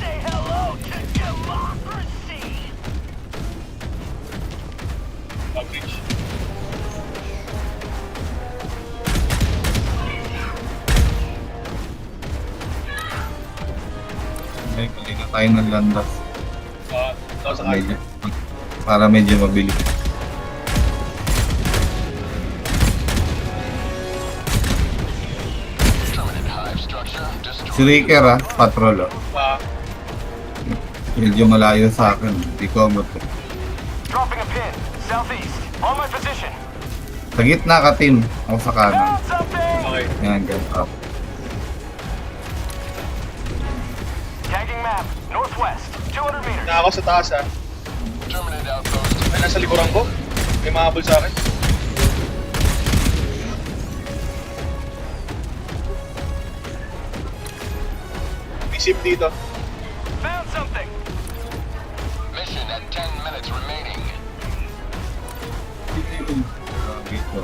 Say hello to democracy! Package. May pali na tayo ng landas. Tapos sa Medyo, para medyo mabilis. Terminate hive structure. Destroy. Si Ricker patrol pa. Medyo malayo sa akin. Hindi ko abot. Dropping a pin, southeast, on my position. Sa gitna ka team. Ako sa kanan. Found something! Okay. Yan, get up. Tagging map, northwest, 200 meters. Na ako sa taas ha. Terminate outpost. Ay, nasa likuran ko. May mahabol sa akin. May ship dito. Found something! Mission at 10 minutes remaining. Dito.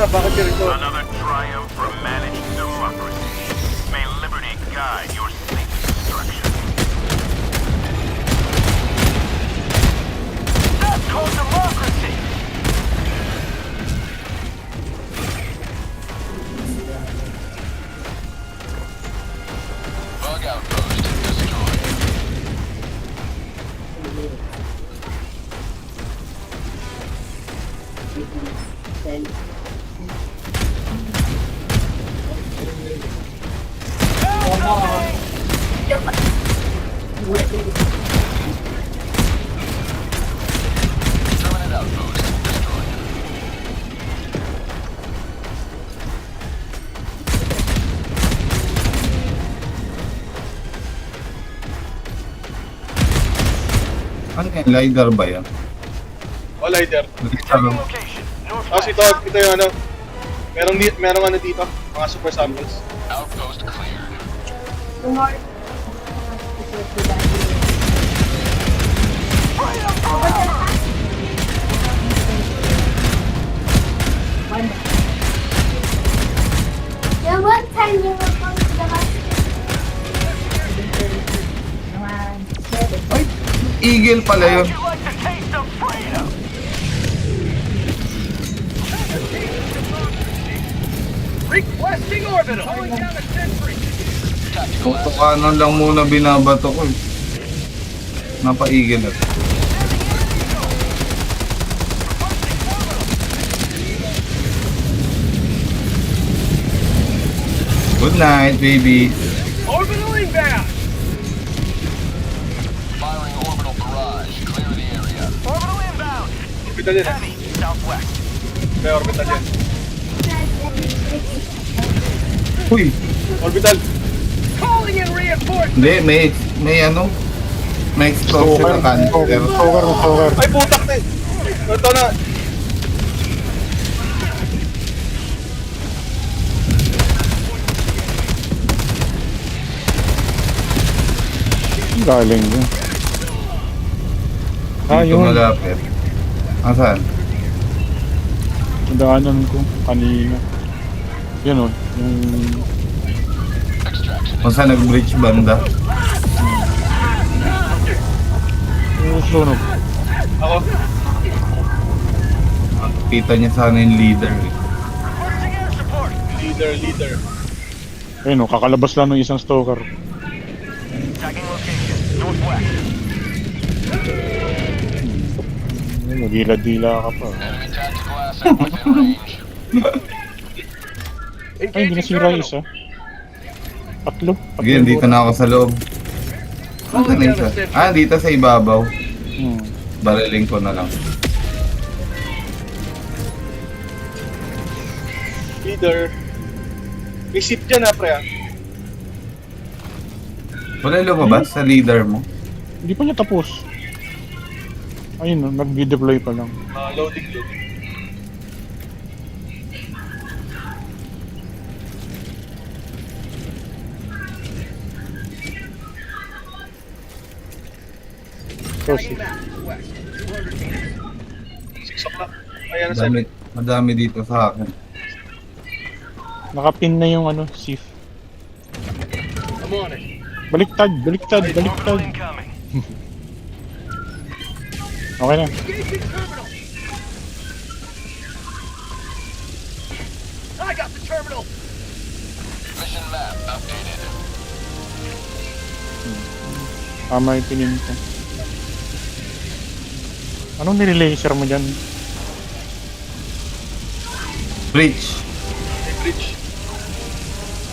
Bakit ka rito? Another triumph for managed democracy. May liberty guide your safe destruction. Permanent outpost destroyed. Ano yan? LiDAR ba yan? O, lighter. Ano? Location. Tapos ito yung ano. Merong ano dito. Mga super samples. Outpost cleared. The one time you were going to the hospital. Eagle pala yun. You like the taste of freedom? Requesting orbital. Calling down a sentry. Tactical asset. Kanan lang muna binabato ko eh. Napa-eagle at. Good night, baby. Orbital inbound. Firing orbital barrage. Clear the area. Orbital inbound. Orbital yan. Heavy southwest. May orbital yan. Uy, Orbital. Calling in reinforcements. hindi, may ano? May explosion na canister. Stalker. Ay, putak na eh. Ito na. Galing yun. Ah, Dito yun. malapit. Asan? Daanan ko kanina. Yan o. Yung... Extraction. Kung saan nag-bridge banda? Yung sunog. Ako. Kita niya sana yung leader eh. Requesting air support. Leader. Ayun o, kakalabas lang ng isang stalker. Tagging location. Northwest. Ayun, magdila-dila ka pa. Enemy tactical asset within range. Ay, hindi nasira yung isa. Tatlo. Sige, dito na ako sa loob. Ano na isa? Ah, dito sa ibabaw. Hmm. Bariling ko na lang. Leader. May ship dyan ha, pre. Wala lumabas sa leader mo. Hindi pa niya tapos. Ayun o, nag-deploy pa lang. Loading. So, si... West. 200 meters. 6 o'clock. Ayan na Madami dito sa akin. Nakapin na yung ano, SIF. I'm on it. Baliktad. Orbital incoming. Okay na. Engaging terminal. I got the terminal. Mission map updated. Tama yung pinim ko. Anong nililaser mo dyan? Bridge. May bridge.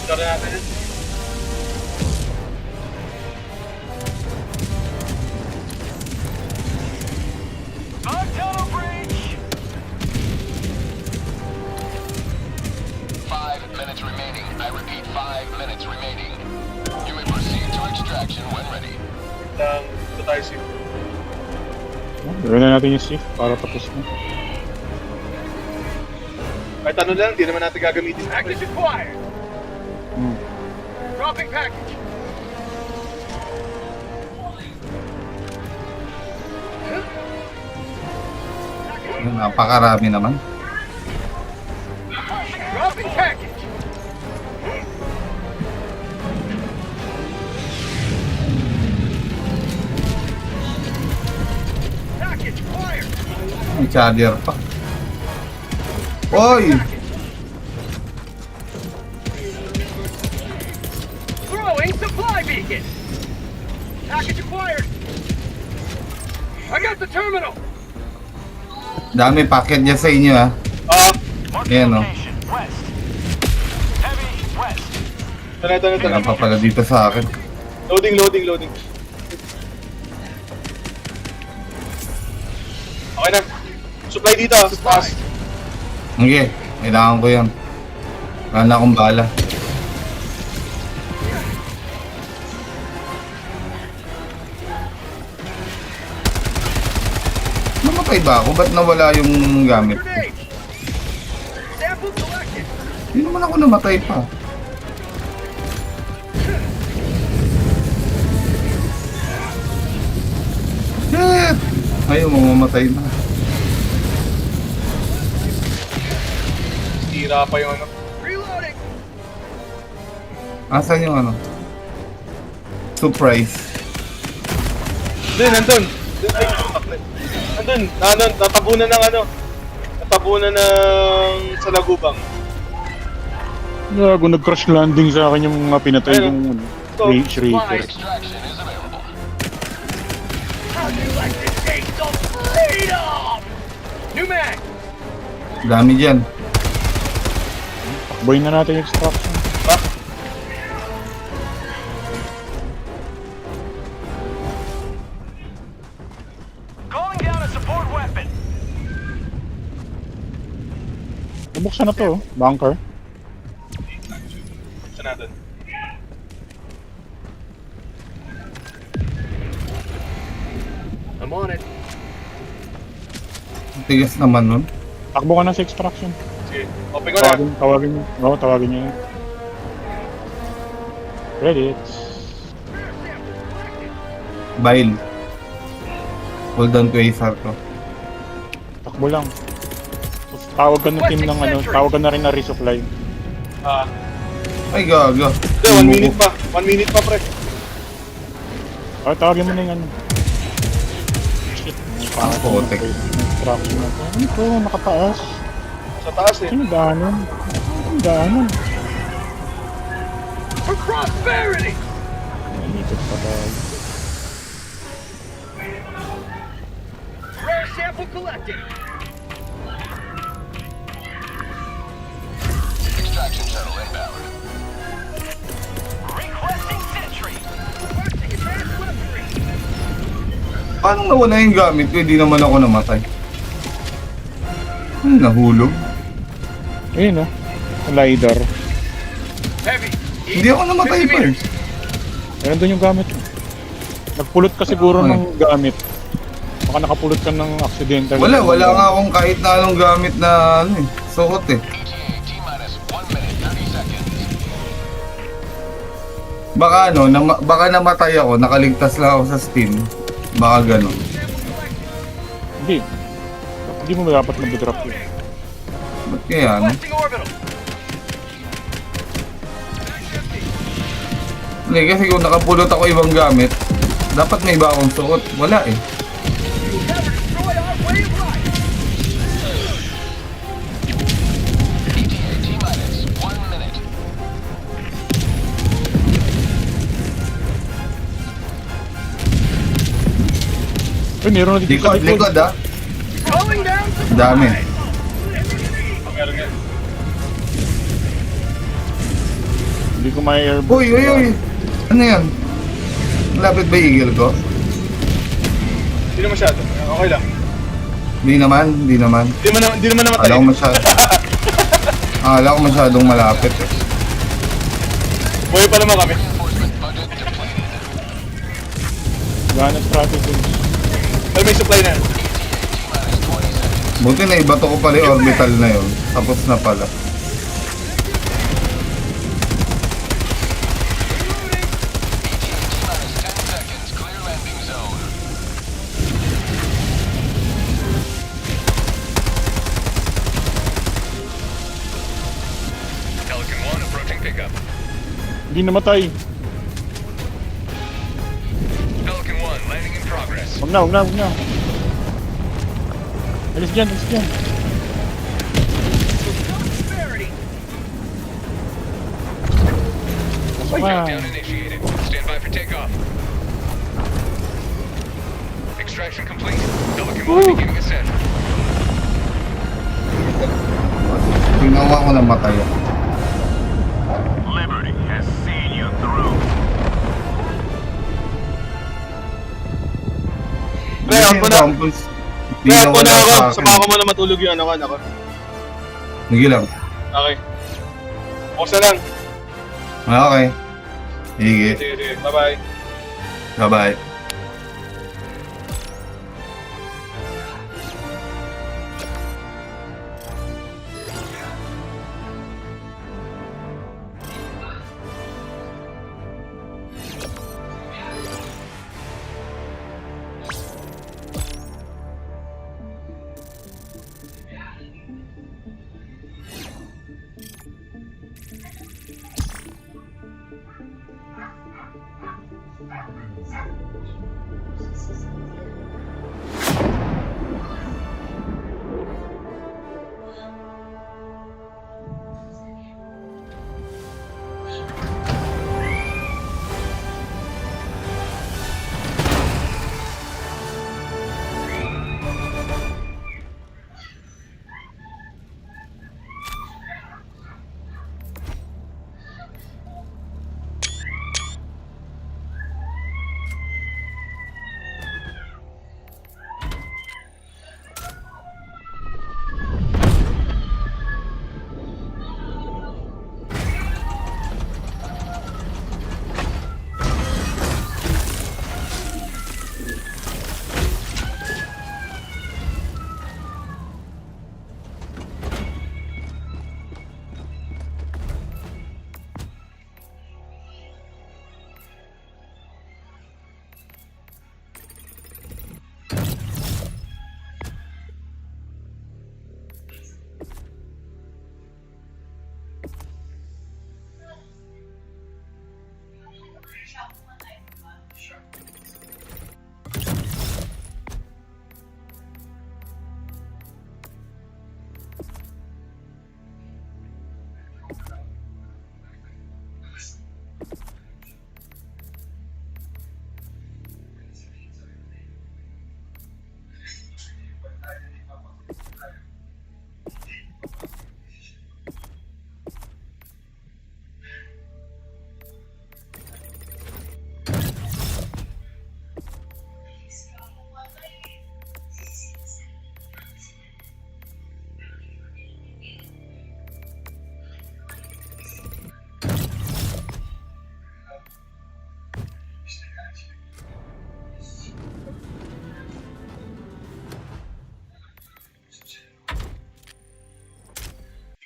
Tara natin yun. Bug tunnel breach. 5 minutes remaining. I repeat, 5 minutes remaining. You may proceed to extraction when ready. Ito tayo ship. Gawin na natin yung SIF para tapos na. Kahit ano lang, di naman natin gagamitin. Package acquired. Hmm. Dropping package. Napakarami naman. Dropping package. Package acquired. May charger pa. Oy! Throwing supply beacon. Package acquired. I got the terminal. Dami packet niya sa inyo ah. Marking Ayan, oh. location. West. Heavy west. Ito. Wala pa pala dito sa akin. Loading. Okay na. Supply dito, sa taas. Sige, kailangan ko yan. Wala na akong bala. Namatay ba ako? Ba't nawala yung gamit ko? Grenade! Sample collected! Hindi naman ako namatay pa. Shit! Ayaw, mamamatay na. Tira pa yung ano. Reloading! Asan yung ano? Surprise. Doon, nandun. Ay, taklit. Nandun, natabunan ng ano. Natabunan ng sa lagubang. Gago, nag-crash landing sa akin yung mga pinatay Ayun. kong So, Shrieker. Extraction is available. How'd you like the taste of freedom? New mag! Dami dyan. Takboy na natin yung extraction. Calling down a support weapon. Nabuksan na to, oh. Bunker. Saan natin? I'm on it. Ang tigas naman nun. Takbo ka na sa extraction. Sige, open ko na. Tawagin nyo. Oo, tawagin nyo. Credits. Bile. Hold on to ASR ko. Takbo lang. Tapos tawag ka ng team ng ano, tawag ka na rin na resupply. Ah, Ay, gaga. hindi, 1 minute pa. 1 minute pa, pre. O, tawagin mo na yung ano. Shit. Ang putik. Extraction na to. Ano to? Nakataas. Sa taas eh. Sino daanan? Sino daanan? For prosperity! Ikot pa tayo. Rare sample collected! Extraction shuttle inbound. Requesting sentry. Requesting advanced weaponry! Paano nawala yung gamit ko? Hindi naman ako namatay. Nahulog. Ayun oh. LiDAR. Heavy! Hindi ako namatay 50 pa eh. meters! Meron doon yung gamit. Nagpulot ka siguro Ay. ng gamit. Baka nakapulot ka ng accidental. Wala nga akong kahit na anong gamit na ano eh. Suot eh. ETA T-minus 1 minute 30 seconds. Baka ano, baka namatay ako, nakaligtas lang ako sa Steam. Baka ganun. Hindi. Hindi mo dapat mag-drop yun. Ba't kaya ano? Requesting orbital! Hindi, kasi kung nakapulot ako ibang gamit, dapat may iba akong suot. Wala eh. You never destroy our way of life! ETA T-minus 1 minute. Ay, meron na dito sa Likod ah. Calling down Ang dami. Meron nga. Hindi ko may air. Uy. Ano yan? Malapit ba yung eagle ko? Hindi na masyado. Okay lang. Hindi naman. Hindi naman namatay. Akala ko masyado. Akala ko masyadong malapit eh. Buhay pa naman kami. Reinforcement budget depleted. Gana strategy. Pero may supply na. T-minus 20 seconds. Buti na ibato ko pala yung orbital na yun. Tapos na pala. T-minus 10 seconds. Clear landing zone. Pelican 1 approaching pickup. Hindi namatay. Pelican 1 landing in progress. Huwag na. Alis dyan. Prosperity! Pasok ka. Countdown initiated. Stand by for takeoff. Extraction complete. Pelican 1 beginning ascent. Ginawa ko na matay ako. Liberty has seen you through. Pre, out mo na. Hindi Kaya na muna wala ako. sa akin. Sama ko muna matulog yung anak ko. Sige lang. Okay. Buksan lang. Okay. Sige. Sige. Bye-bye. Bye-bye.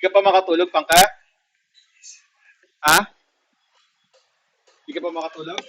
Hindi ka pa makatulog, Pangka? Ha? Hindi ka pa makatulog?